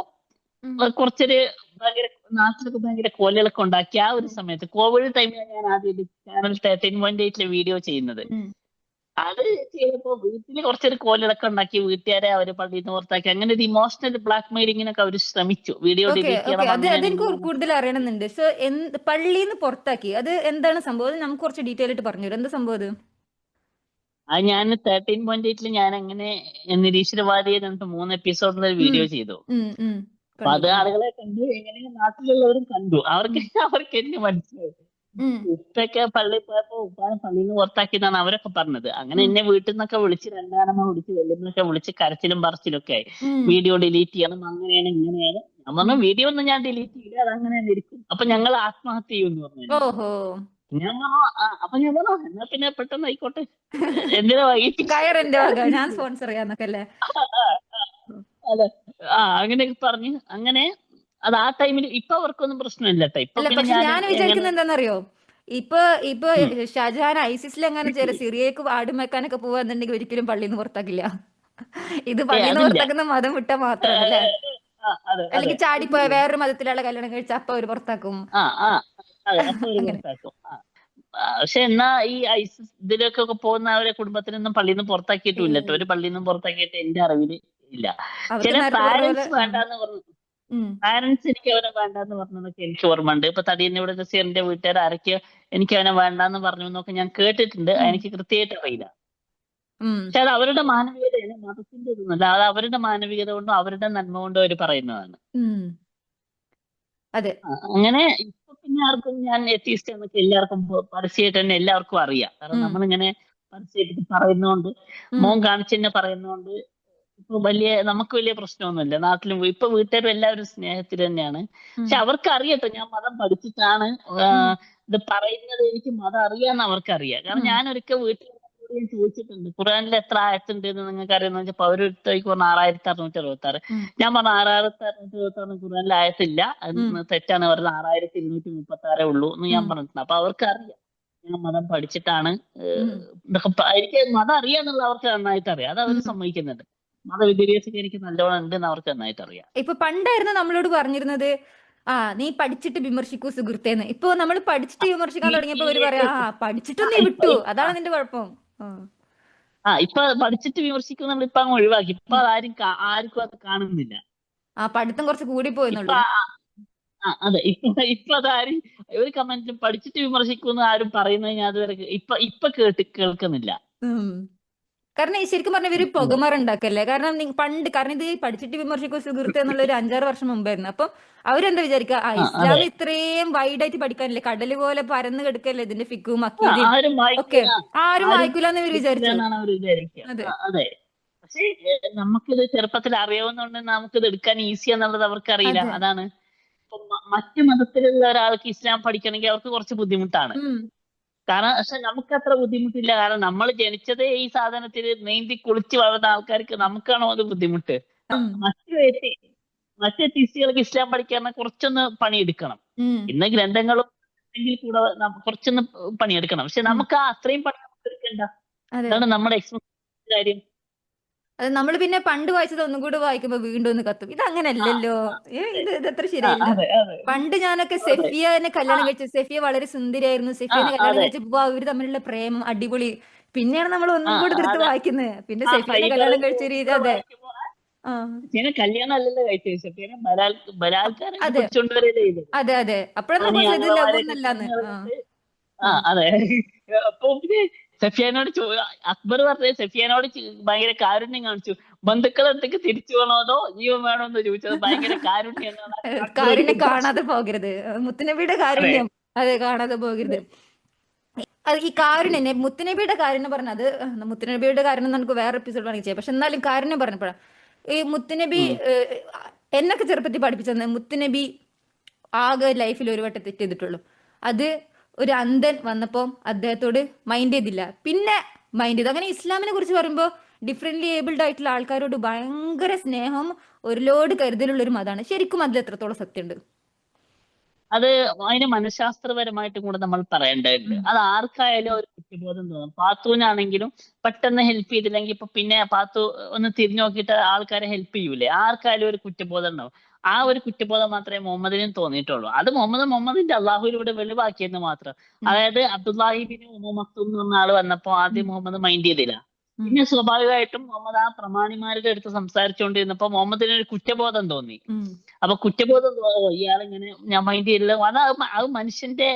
കുറച്ചൊരു ഭയങ്കര നാട്ടിലൊക്കെ ഭയങ്കര കോലുകളൊക്കെ ഉണ്ടാക്കി. ആ ഒരു സമയത്ത് കോവിഡ് ടൈമിലാണ് ഞാൻ ആദ്യം ചാനൽ 13.8 വീഡിയോ ചെയ്യുന്നത്. അത് ചെയ്തപ്പോ വീട്ടില് കുറച്ചൊരു കോലുകളൊക്കെ ഉണ്ടാക്കി, വീട്ടുകാരെ അവര് പള്ളിയിൽ നിന്ന് പുറത്താക്കി, അങ്ങനെ ഒരു ഇമോഷണൽ ബ്ലാക്ക് മെയിലിങ്ങിനൊക്കെ അവർ ശ്രമിച്ചു. വീഡിയോ ഡിലീറ്റ് ചെയ്യണം. അതെനിക്ക് കൂടുതൽ അറിയണമെന്നുണ്ട്. സോ പള്ളിയിൽ നിന്ന് പുറത്താക്കി, അത് എന്താണ് സംഭവം? നമുക്ക് കുറച്ച് ഡീറ്റെയിൽ ആയിട്ട് പറഞ്ഞു തരും. എന്താ സംഭവം അത്? അത് ഞാൻ 13.8 ഞാൻ അങ്ങനെ നിരീശ്വരവാദിയെ 3 എപ്പിസോഡിൽ വീഡിയോ ചെയ്തു. അപ്പൊ അത് ആളുകളെ കണ്ടു, എങ്ങനെ നാട്ടിലുള്ളവരും കണ്ടു, അവർക്ക് എന്നെ മനസ്സിലായി. ഉപ്പൊക്കെ പള്ളിയിൽ പോയപ്പോ ഉപ്പാനെ പള്ളിയിൽ നിന്ന് പുറത്താക്കിയതാണ് അവരൊക്കെ പറഞ്ഞത്. അങ്ങനെ എന്നെ വീട്ടിൽ നിന്നൊക്കെ വിളിച്ച് രണ്ടാനമ്മ വിളിച്ച് വെല്ലുന്നൊക്കെ വിളിച്ച് കരച്ചിലും പറച്ചിലൊക്കെ ആയി. വീഡിയോ ഡിലീറ്റ് ചെയ്യണം, അങ്ങനെയാണ് ഇങ്ങനെയാണ്. ഞാൻ പറഞ്ഞു വീഡിയോ ഒന്നും ഞാൻ ഡിലീറ്റ് ചെയ്യില്ല, അത് അങ്ങനെ തന്നെ ഇരിക്കും. അപ്പൊ ഞങ്ങൾ ആത്മഹത്യ ചെയ്യുമെന്ന് പറഞ്ഞു. ഞാൻ പറഞ്ഞു എന്നാ പിന്നെ പെട്ടെന്ന് ആയിക്കോട്ടെ, എന്തിനാ വൈകിട്ട് ഞാൻ സ്പോൺസർ ചെയ്യാന്നൊക്കെ അല്ലേ. അതെ, അങ്ങനെയൊക്കെ പറഞ്ഞ് അങ്ങനെ അത് ആ ടൈമിൽ. ഇപ്പൊ അവർക്കൊന്നും പ്രശ്നമില്ല കേട്ടോ. ഇപ്പൊ പക്ഷെ ഞാൻ വിചാരിക്കുന്നത് എന്താണെന്നറിയോ, ഇപ്പൊ ഷാജഹാൻ ഐസിസിൽ എങ്ങനെ സിറിയക്ക് ആടുമേക്കാനൊക്കെ പോവാന്നുണ്ടെങ്കിൽ ഒരിക്കലും പള്ളിയിൽ നിന്ന് പുറത്താക്കില്ല. ഇത് പള്ളിയിൽ നിന്ന് പുറത്താക്കുന്ന മതം വിട്ടാൽ മാത്രമാണ് അല്ലേ. അല്ലെങ്കിൽ ചാടിപ്പോയ വേറൊരു മതത്തിലുള്ള കല്യാണം കഴിച്ച അപ്പൊ അവര് പുറത്താക്കും. പക്ഷെ എന്നാ ഈ ഐസിസ് ഇതിലൊക്കെ പോകുന്നവരെ കുടുംബത്തിനൊന്നും പള്ളിയിൽ നിന്ന് പുറത്താക്കിയിട്ടില്ല. ഒരു പള്ളിയിൽ നിന്നും പുറത്താക്കിയിട്ട് എന്റെ അറിവില് ഇല്ല. ചില പാരന്റ്സ് വേണ്ടാന്ന് പറഞ്ഞു, പാരന്റ്സ് എനിക്ക് അവനെ വേണ്ടാന്ന് പറഞ്ഞതൊക്കെ എനിക്ക് ഓർമ്മയുണ്ട്. ഇപ്പൊ തടിയന്നൂടെ നസീറിന്റെ വീട്ടുകാർ ആരൊക്കെയോ എനിക്ക് അവനെ വേണ്ടാന്ന് പറഞ്ഞു എന്നൊക്കെ ഞാൻ കേട്ടിട്ടുണ്ട്. എനിക്ക് കൃത്യമായിട്ട് അറിയില്ല. പക്ഷെ അത് അവരുടെ മാനവികതയാണ്, മതത്തിന്റെ ഇതൊന്നുമല്ല. അത് അവരുടെ മാനവികത കൊണ്ടും അവരുടെ നന്മ കൊണ്ടും അവർ പറയുന്നതാണ്. അതെ. അങ്ങനെ ഇപ്പൊ പിന്നെ ആർക്കും ഞാൻ എത്തിസ്റ്റ് എന്നൊക്കെ എല്ലാവർക്കും പരസ്യമായിട്ട് തന്നെ എല്ലാവർക്കും അറിയാം. കാരണം നമ്മളിങ്ങനെ പരസ്യമായിട്ട് പറയുന്നോണ്ട്, മോൻ കാണിച്ചെന്നെ പറയുന്നോണ്ട് ഇപ്പൊ നമുക്ക് വലിയ പ്രശ്നമൊന്നുമില്ല. നാട്ടിലും ഇപ്പൊ വീട്ടുകാരും എല്ലാവരും സ്നേഹത്തിൽ തന്നെയാണ്. ഉം. പക്ഷെ അവർക്ക് അറിയട്ടോ, ഞാൻ മതം പഠിച്ചിട്ടാണ് ഉം. ഇത് പറയുന്നത്. എനിക്ക് മതം അറിയാന്ന് അവർക്കറിയാം. കാരണം ഉം. ഞാൻ ഒരിക്കൽ വീട്ടിൽ ഞാൻ ചോദിച്ചിട്ടുണ്ട്, ഖുറാനിൽ എത്ര ആയത്തുണ്ട് എന്ന് നിങ്ങൾക്ക് അറിയാന്ന് വെച്ചപ്പോ അവരെടുത്തേക്ക് പറഞ്ഞു 6666. ഉം. ഞാൻ പറഞ്ഞു 6666 ഖുറാനിൽ ആയത്തില്ല, അത് ഉം. തെറ്റാണ് പറഞ്ഞത്, 6236 ഉള്ളൂ എന്ന് ഞാൻ ഉം. പറഞ്ഞിട്ടുണ്ട്. അപ്പൊ അവർക്ക് അറിയാം ഞാൻ മതം പഠിച്ചിട്ടാണ് ഉം. എനിക്ക് മതം അറിയാന്നുള്ള അവർക്ക് നന്നായിട്ട് അറിയാം. അത് അവർ ഉം. സമ്മതിക്കുന്നുണ്ട്. മതവിദ്യാഭ്യാസം എനിക്ക് നല്ലോണം ഉണ്ടെന്ന് അവർക്ക് നന്നായിട്ട് അറിയാം. ഇപ്പൊ പണ്ടായിരുന്നു നമ്മളോട് പറഞ്ഞിരുന്നത്, നീ പഠിച്ചിട്ട് വിമർശിക്കൂ സുഹൃത്തേന്ന്. ഇപ്പൊ നമ്മൾ പഠിച്ചിട്ട് വിമർശിക്കാൻ തുടങ്ങിയപ്പോ അവര് പറയാ, പഠിച്ചിട്ടും നീ ഇപ്പൊ വിട്ടു, ഇപ്പൊ അതാണ് നിന്റെ കുഴപ്പം. ആ. ഇപ്പൊ പഠിച്ചിട്ട് വിമർശിക്കുന്നുള്ള ഇപ്പൊ അങ്ങ് ഒഴിവാക്കി. ഇപ്പൊ ഉം. ആർക്കും അത് കാണുന്നില്ല. പഠിത്തം കുറച്ച് കൂടി ഇപ്പൊ പോയെന്നുള്ളൂ. അതെ, ഇപ്പൊ അതാരും ഒരു കമന്റിലും പഠിച്ചിട്ട് വിമർശിക്കുമെന്ന് ആരും പറയുന്നത് ഞാൻ അതുവരെ ഇപ്പൊ കേൾക്കുന്നില്ല. ഉം. കാരണം ഈ ശരിക്കും പറഞ്ഞ ഇവര് അതെ പുകമറുണ്ടാക്കല്ലേ. കാരണം പണ്ട്, കാരണം ഇത് പഠിച്ചിട്ട് വിമർശിക്കൂ സുഹൃത്ത് എന്നുള്ള ഒരു 5-6 വർഷം മുമ്പായിരുന്നു. അപ്പം അവരെന്താ വിചാരിക്കുക, അതെ. ഇസ്ലാം ഇത്രയും വൈഡായിട്ട് പഠിക്കാനില്ലേ, കടല് പോലെ പരന്ന് കിടക്കല്ലേ ഇതിന്റെ ഫിക്കും അക്കീദയും ആരും ഒക്കെ, വായിക്കൂല, ആരും ആരും വായിക്കൂല എന്ന് ഇവർ പഠിക്കൂല വിചാരിച്ചു. എന്നാണ് അവർ വിചാരിക്കുക. അതെ. അതെ. പക്ഷേ നമുക്കിത് ചെറുപ്പത്തിൽ അറിയാവുന്നതുകൊണ്ട് നമുക്കിത് എടുക്കാൻ ഈസി എന്നുള്ളത് അവർക്കറിയില്ല. അതെ. അതാണ്. ഇപ്പൊ മറ്റു മതത്തിലുള്ള ഒരാൾക്ക് ഇസ്ലാം പഠിക്കണമെങ്കിൽ അവർക്ക് കുറച്ച് ബുദ്ധിമുട്ടാണ്. ഉം. കാരണം പക്ഷെ നമുക്ക് അത്ര ബുദ്ധിമുട്ടില്ല. കാരണം നമ്മൾ ജനിച്ചതേ ഈ സാധനത്തിൽ നീന്തി കുളിച്ച് വളർന്ന ആൾക്കാർക്ക് നമുക്കാണോ അത് ബുദ്ധിമുട്ട്? ഉം. മറ്റു മറ്റു എത്തിസ്റ്റുകൾക്ക് ഇസ്ലാം പഠിക്കാൻ കുറച്ചൊന്ന് പണിയെടുക്കണം. ഉം. ഇന്ന് ഗ്രന്ഥങ്ങളും ഉണ്ടെങ്കിൽ കൂടെ കുറച്ചൊന്ന് പണിയെടുക്കണം. പക്ഷെ ഉം. നമുക്ക് അത്രയും പണി നമുക്ക് എടുക്കണ്ട. അതെ. അതാണ് നമ്മുടെ എക്സ്പെക്ട് കാര്യം. അത് നമ്മൾ പിന്നെ പണ്ട് വായിച്ചത് ഒന്നും കൂടെ വായിക്കുമ്പോ വീണ്ടും ഒന്ന് കത്തും. ഇത് ആ അങ്ങനെയല്ലല്ലോ, അതെ ഇതത്ര ശരിയല്ല. അതെ അതെ പണ്ട് ഞാനൊക്കെ അതെ സെഫിയനെ ആ കല്യാണം കഴിച്ചു, സെഫിയ വളരെ സുന്ദരിയായിരുന്നു, ആ സെഫിയനെ കല്യാണം അതെ കഴിച്ചപ്പോ അവര് തമ്മിലുള്ള പ്രേമം അടിപൊളി. പിന്നെയാണ് നമ്മൾ ഒന്നും കൂടെ എടുത്ത് അതെ വായിക്കുന്നത്. പിന്നെ ആ സെഫിയനെ കല്യാണം ഹൈബറിൽ കഴിച്ച രീതി, ഒന്നുകൂടെ അതെ. വായിക്കുമ്പോ ആ. പിന്നെ കല്യാണം അല്ലല്ലോ കഴിച്ചത്, പിന്നെ ബലാത്കാരമായിട്ട് അതെ പിടിച്ചോണ്ടുവരല്ലേ ചെയ്തത്. അതെ അതെ, അപ്പോഴാണ് നമുക്ക് ഹണി മനസ്സിലായത് ഇത് ലവ് ആങ്ങളമാരെയൊക്കെ ഒന്നല്ലാന്ന്. കൊണ്ടു ആ. കളഞ്ഞിട്ട് ആ. അതെ. അപ്പൊ പിന്നെ സഫിയാനോട് അക്ബർ പറഞ്ഞ സഫിയാനോട് ഭയങ്കര കാരുണ്യം കാണിച്ചു. ബന്ധുക്കൾ എന്തൊക്കെ തിരിച്ചു വേണോ അതോ ജീവൻ വേണോ എന്ന് ചോദിച്ചത് ഭയങ്കര കാരുണ്യം എന്നാണ് അക്ബർ കാരുണ്യം ഒരിക്കൽ കാണാതെ പറഞ്ഞു. പോകരുത്, മുത്തുനബിയുടെ അതെ കാരുണ്യം, അതെ, കാണാതെ പോകരുത്. അതെ അത് ഈ കാരുണ്യം, മുത്തുനബിയുടെ കാരുണ്യം പറഞ്ഞത്, മുത്തുനബിയുടെ കാരുണ്യം നമുക്ക് വേറെ എപ്പിസോഡ് വേണമെങ്കിൽ ചെയ്യാം. പക്ഷെ എന്നാലും കാരുണ്യം പറഞ്ഞപ്പോഴാണ് ഈ മുത്തുനബി, ഉം. എന്നൊക്കെ ചെറുപ്പത്തിൽ പഠിപ്പിച്ചത്, മുത്തുനബി ആകെ ലൈഫിൽ ഒരു വട്ടം തെറ്റ് ചെയ്തിട്ടുള്ളൂ. അത് ഒരു അന്ധൻ വന്നപ്പോൾ അദ്ദേഹത്തോട് മൈൻഡ് ചെയ്തില്ല, പിന്നെ മൈൻഡ് ചെയ്തു. അങ്ങനെ ഇസ്ലാമിനെ കുറിച്ച് പറയുമ്പോൾ ഡിഫറെന്റ്ലി ഏബിൾഡ് ആയിട്ടുള്ള ആൾക്കാരോട് ഭയങ്കര സ്നേഹം, ഒരു ലോഡ് കരുതലുള്ള ഒരു മതമാണ്. ശരിക്കും അതിൽ എത്രത്തോളം സത്യമുണ്ട്? അത് അതിന് മനഃശാസ്ത്രപരമായിട്ടും കൂടെ നമ്മൾ പറയേണ്ടതുണ്ട്. ഉം. അത് ആർക്കായാലും ഒരു കുറ്റബോധം തോന്നും. പാത്തുവിനാണെങ്കിലും പെട്ടെന്ന് ഹെൽപ്പ് ചെയ്തില്ലെങ്കിൽ ഇപ്പൊ പിന്നെ പാത്തു ഒന്ന് തിരിഞ്ഞു നോക്കിയിട്ട് ആൾക്കാരെ ഹെൽപ്പ് ചെയ്യൂലേ, ആർക്കായാലും ഒരു കുറ്റബോധം ഉണ്ടാവും. ആ ഒരു കുറ്റബോധം മാത്രമേ മുഹമ്മദിനും തോന്നിയിട്ടുള്ളൂ. അത് മുഹമ്മദിന്റെ അള്ളാഹുവിലൂടെ വെളിവാക്കിയെന്ന് മാത്രം. ഉം. അതായത് അബ്ദുല്ലാഹിബിന് ഉമ്മ മക്തൂം എന്ന് പറഞ്ഞ ആള് വന്നപ്പോ ഉം. ആദ്യം മുഹമ്മദ് മൈൻഡ് ചെയ്തില്ല. ഉം. പിന്നെ സ്വാഭാവികമായിട്ടും മുഹമ്മദ് ആ പ്രമാണിമാരുടെ അടുത്ത് സംസാരിച്ചുകൊണ്ടിരുന്നപ്പോ മുഹമ്മദിന് ഒരു കുറ്റബോധം തോന്നി. ഉം. അപ്പൊ കുറ്റബോധം ഇയാളിങ്ങനെ ഞാൻ മൈൻഡ് ചെയ്തില്ല. അത് മനുഷ്യന്റെ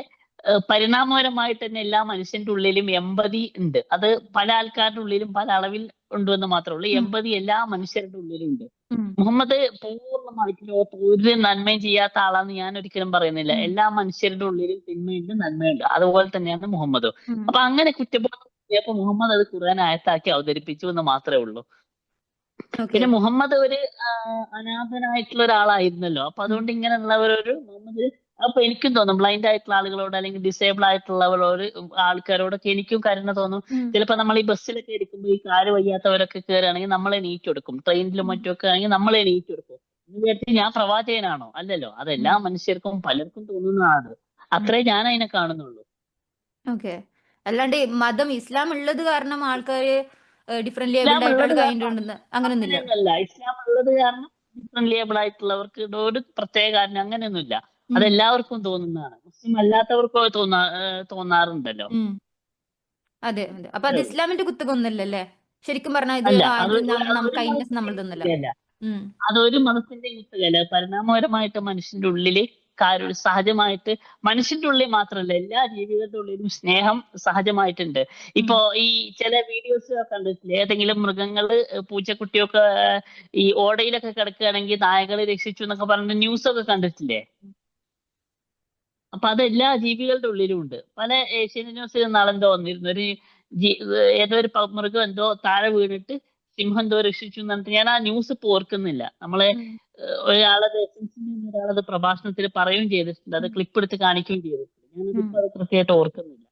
പരിണാമപരമായിട്ട് തന്നെ എല്ലാ മനുഷ്യന്റെ ഉള്ളിലും എമ്പതി ഉണ്ട്. അത് പല ആൾക്കാരുടെ ഉള്ളിലും പല അളവിൽ ഉണ്ടെന്ന് മാത്രമേ ഉള്ളൂ. ഉം. എമ്പതി എല്ലാ മനുഷ്യരുടെ ഉള്ളിലും ഉണ്ട്. ഉം. മുഹമ്മദ് പൂർണ്ണമായിട്ട് ലോകത്ത് ഒരു നന്മയും ചെയ്യാത്ത ആളാന്ന് ഞാൻ ഒരിക്കലും പറയുന്നില്ല. ഉം. എല്ലാ മനുഷ്യരുടെ ഉള്ളിലും തിന്മയുണ്ട്, നന്മയുണ്ട്. അതുപോലെ തന്നെയാണ് മുഹമ്മദും. ഉം. അപ്പൊ അങ്ങനെ കുറ്റബോധം തോന്നിയപ്പോ മുഹമ്മദ് അത് ഖുർആൻ ആയത്താക്കി അവതരിപ്പിച്ചു എന്ന് മാത്രമേ ഉള്ളൂ. ഓക്കെ. പിന്നെ മുഹമ്മദ് ഒരു അനാഥനായിട്ടുള്ള ഒരാളായിരുന്നല്ലോ. അപ്പൊ ഉം. അതുകൊണ്ട് ഇങ്ങനെയുള്ളവരൊരു മുഹമ്മദ്, അപ്പൊ എനിക്കും തോന്നും ബ്ലൈൻഡ് ആയിട്ടുള്ള ആളുകളോട് അല്ലെങ്കിൽ ഡിസേബിൾ ആയിട്ടുള്ളവരോട് ആൾക്കാരോടൊക്കെ എനിക്കും കരുണ തോന്നും. ഉം. ചിലപ്പോ നമ്മൾ ഈ ബസ്സിലൊക്കെ ഇരിക്കുമ്പോൾ ഈ കാല് വയ്യാത്തവരൊക്കെ കയറുകയാണെങ്കിൽ നമ്മളെ നീറ്റ് കൊടുക്കും. ട്രെയിനിലും ഉം. മറ്റുമൊക്കെ ആണെങ്കിൽ നമ്മളെ നീറ്റ് കൊടുക്കും. എന്ന് വിചാരിച്ച് ഞാൻ പ്രവാചകനാണോ? അല്ലല്ലോ. അതെല്ലാ ഉം. മനുഷ്യർക്കും പലർക്കും തോന്നുന്നതാണ്. ഉം. അത്രേ ഞാൻ അതിനെ കാണുന്നുള്ളൂ. ഓക്കെ. അല്ലാണ്ട് മതം ഇസ്ലാം ഉള്ളത് കാരണം ആൾക്കാര് ഡിഫറെന്റ്ലി ഇസ്ലാം ഏബിൾഡ് ആയിട്ടുള്ള ഉള്ളത് കാരണം കഴിഞ്ഞിട്ടുണ്ടെന്ന് അങ്ങനെയൊന്നുമില്ല. അങ്ങനെയൊന്നുമല്ല. ഇസ്ലാം ഉള്ളത് കാരണം ഡിഫറെന്റ് ആയിട്ടുള്ളവർക്ക് ഒരു പ്രത്യേക കാരണം അങ്ങനെയൊന്നുമില്ല. ഉം. അതെല്ലാവർക്കും തോന്നുന്നതാണ്. മുസ്ലിം അല്ലാത്തവർക്കോ തോന്നാറുണ്ടല്ലോ. ഉം. അതെ അതെ, അപ്പൊ അത്രേ അത് ഉള്ളൂ. ഇസ്ലാമിന്റെ കുത്തമൊന്നുമല്ലല്ലേ, അല്ലേ? ശരിക്കും പറഞ്ഞാൽ ഇത് അല്ല, ഇത് അതൊരു കൈൻഡ്നെസ് നമ്മൾ മതത്തിന്റെയും തന്നല്ല. കുത്തകയല്ല. ഉം. അതൊരു മതത്തിന്റെയും കുത്തകയല്ല. പരിണാമപരമായിട്ട് മനുഷ്യന്റെ ഉള്ളില് സഹജമായിട്ട് മനുഷ്യന്റെ ഉള്ളിൽ മാത്രമല്ല എല്ലാ ജീവികളുടെ ഉള്ളിലും സ്നേഹം സഹജമായിട്ടുണ്ട്. ഉം. ഇപ്പോ ഈ ചില വീഡിയോസ് കണ്ടിട്ടില്ലേ, ഏതെങ്കിലും മൃഗങ്ങള് പൂച്ചക്കുട്ടിയൊക്കെ ഈ ഓടയിലൊക്കെ കിടക്കുകയാണെങ്കിൽ നായകളെ രക്ഷിച്ചു എന്നൊക്കെ പറഞ്ഞ ന്യൂസ് ഒക്കെ കണ്ടിട്ടില്ലേ? അപ്പൊ അത് എല്ലാ ജീവികളുടെ ഉള്ളിലും ഉണ്ട്. പല ഏഷ്യൻ ന്യൂസിൽ നാളെന്തോ വന്നിരുന്നു, ഒരു ജീ ഏതോ ഒരു മൃഗം എന്തോ താഴെ വീണിട്ട് സിംഹം എന്തോ രക്ഷിച്ചു എന്ന് പറഞ്ഞിട്ട് ഞാൻ ആ ന്യൂസ് ഇപ്പൊ ഓർക്കുന്നില്ല. നമ്മളെ ഉം. ഒരാളത് എസൻസിൽ നിന്ന് ഒരാളത് പ്രഭാഷണത്തിൽ പറയുകയും ചെയ്തിട്ടുണ്ട്. അത് ഉം. ക്ലിപ്പ് എടുത്ത് കാണിക്കുകയും ചെയ്തിട്ടുണ്ട്. ഉം. ഞാനതിപ്പോ അത് കൃത്യമായിട്ട് ഓർക്കുന്നില്ല.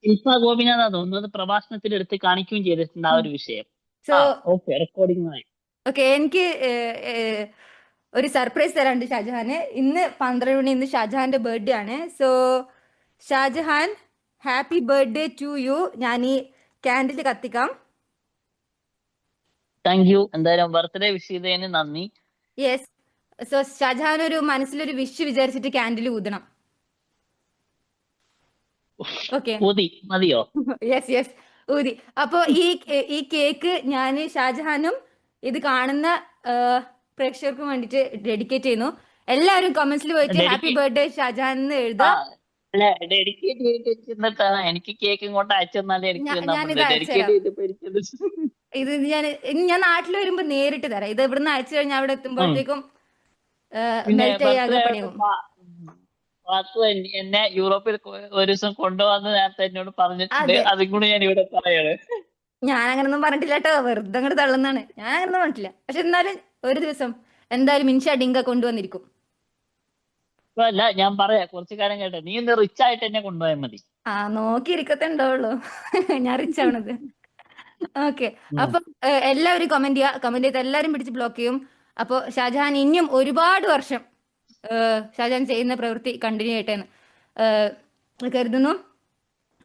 ശില്പ ഗോപിനാഥാ തോന്നുന്നു അത് പ്രഭാഷണത്തിൽ എടുത്ത് കാണിക്കുകയും ചെയ്തിട്ടുണ്ട് ആ ഉം. ഒരു വിഷയം. സോ ആ ഓക്കെ, റെക്കോർഡിംഗ് ആയി. ഓക്കെ, എനിക്ക് ഒരു സർപ്രൈസ് തരാണ്ട് ഷാജഹാന്. ഇന്ന് 12 മണി, ഇന്ന് ഷാജഹാന്റെ ബർത്ത്ഡേ ആണ്. So Shahjahan, happy birthday to you. ഞാൻ ഈ ക്യാൻഡിൽ കത്തിക്കാം. Thank you. എന്തായാലും ബർത്ത്ഡേ വിഷ് ചെയ്തതിന് നന്ദി. യെസ്. സോ ഷാജഹാൻ ഒരു മനസ്സിലൊരു വിഷ് വിചാരിച്ചിട്ട് ക്യാൻഡിൽ ഊതണം. ഓക്കെ, ഊതി മതിയോ? യെസ് യെസ്, ഊതി. അപ്പൊ ഈ കേക്ക് ഞാൻ ഷാജഹാനും ഇത് കാണുന്ന പ്രേക്ഷകർക്കും വേണ്ടിട്ട് ഡെഡിക്കേറ്റ് ചെയ്യുന്നു. എല്ലാവരും കമന്റ്സിൽ പോയിട്ട് ഹാപ്പി ബർത്ത്ഡേ ഷാജഹാൻ എന്ന് ആ, എഴുതാം. അല്ല, ഡെഡിക്കേറ്റ് ചെയ്തിട്ട് എന്നിട്ടാണ് എനിക്ക് കേക്ക് ഇങ്ങോട്ട് അയച്ചു തന്നാലേ എനിക്ക് ഞാനിത് ഡെഡിക്കേറ്റ് അയച്ചുതരാം. ചെയ്തപ്പോ ഇത് ഞാൻ നാട്ടിൽ വരുമ്പോ നേരിട്ട് തരാം. ഇത് ഇവിടുന്ന് അയച്ചു കഴിഞ്ഞാൽ അവിടെ എത്തുമ്പോഴത്തേക്കും പിന്നെ മെൽറ്റ് ബർത്ത്ഡേ ചെയ്യാതെ പണിയാവും. പാത്തു എന്നെ യൂറോപ്പിൽ ഒരു ദിവസം കൊണ്ടുപോകാന്ന് നേരത്തെ എന്നോട് പറഞ്ഞിട്ടുണ്ട്. അതെ, അതും കൂടി ഞാൻ ഇവിടെ പറയാണ്. ഞാൻ അങ്ങനൊന്നും പറഞ്ഞിട്ടില്ല കേട്ടോ, വെറുതെ അങ്ങോട്ട് തള്ളുന്നതാണ്. ഞാൻ അങ്ങനൊന്നും പറഞ്ഞിട്ടില്ല. പക്ഷെ എന്നാലും ഒരു ദിവസം എന്തായാലും മിൻഷ ഡിങ്ക കൊണ്ടുവന്നിരിക്കും. ഇപ്പൊ അല്ല, ഞാൻ പറയാ, കുറച്ചു കാലം കേട്ടെ, നീ ഒന്ന് റിച്ച് ആയിട്ട് എന്നെ കൊണ്ടുപോയാൽ മതി. ആ, നോക്കിയിരിക്കത്തെ ഉണ്ടാവുള്ളൂ ഞാൻ റിച്ച് ആവണത്. ഓക്കെ, അപ്പൊ എല്ലാവരും കമന്റ് ചെയ്യുക. കമന്റ് ചെയ്ത് എല്ലാവരും പിടിച്ച് ബ്ലോക്ക് ചെയ്യും. അപ്പോൾ ഷാജഹാൻ ഇനിയും ഒരുപാട് വർഷം ഷാജഹാൻ ചെയ്യുന്ന പ്രവൃത്തി കണ്ടിന്യൂ ചെയ്യട്ടെ എന്ന് കരുതുന്നു.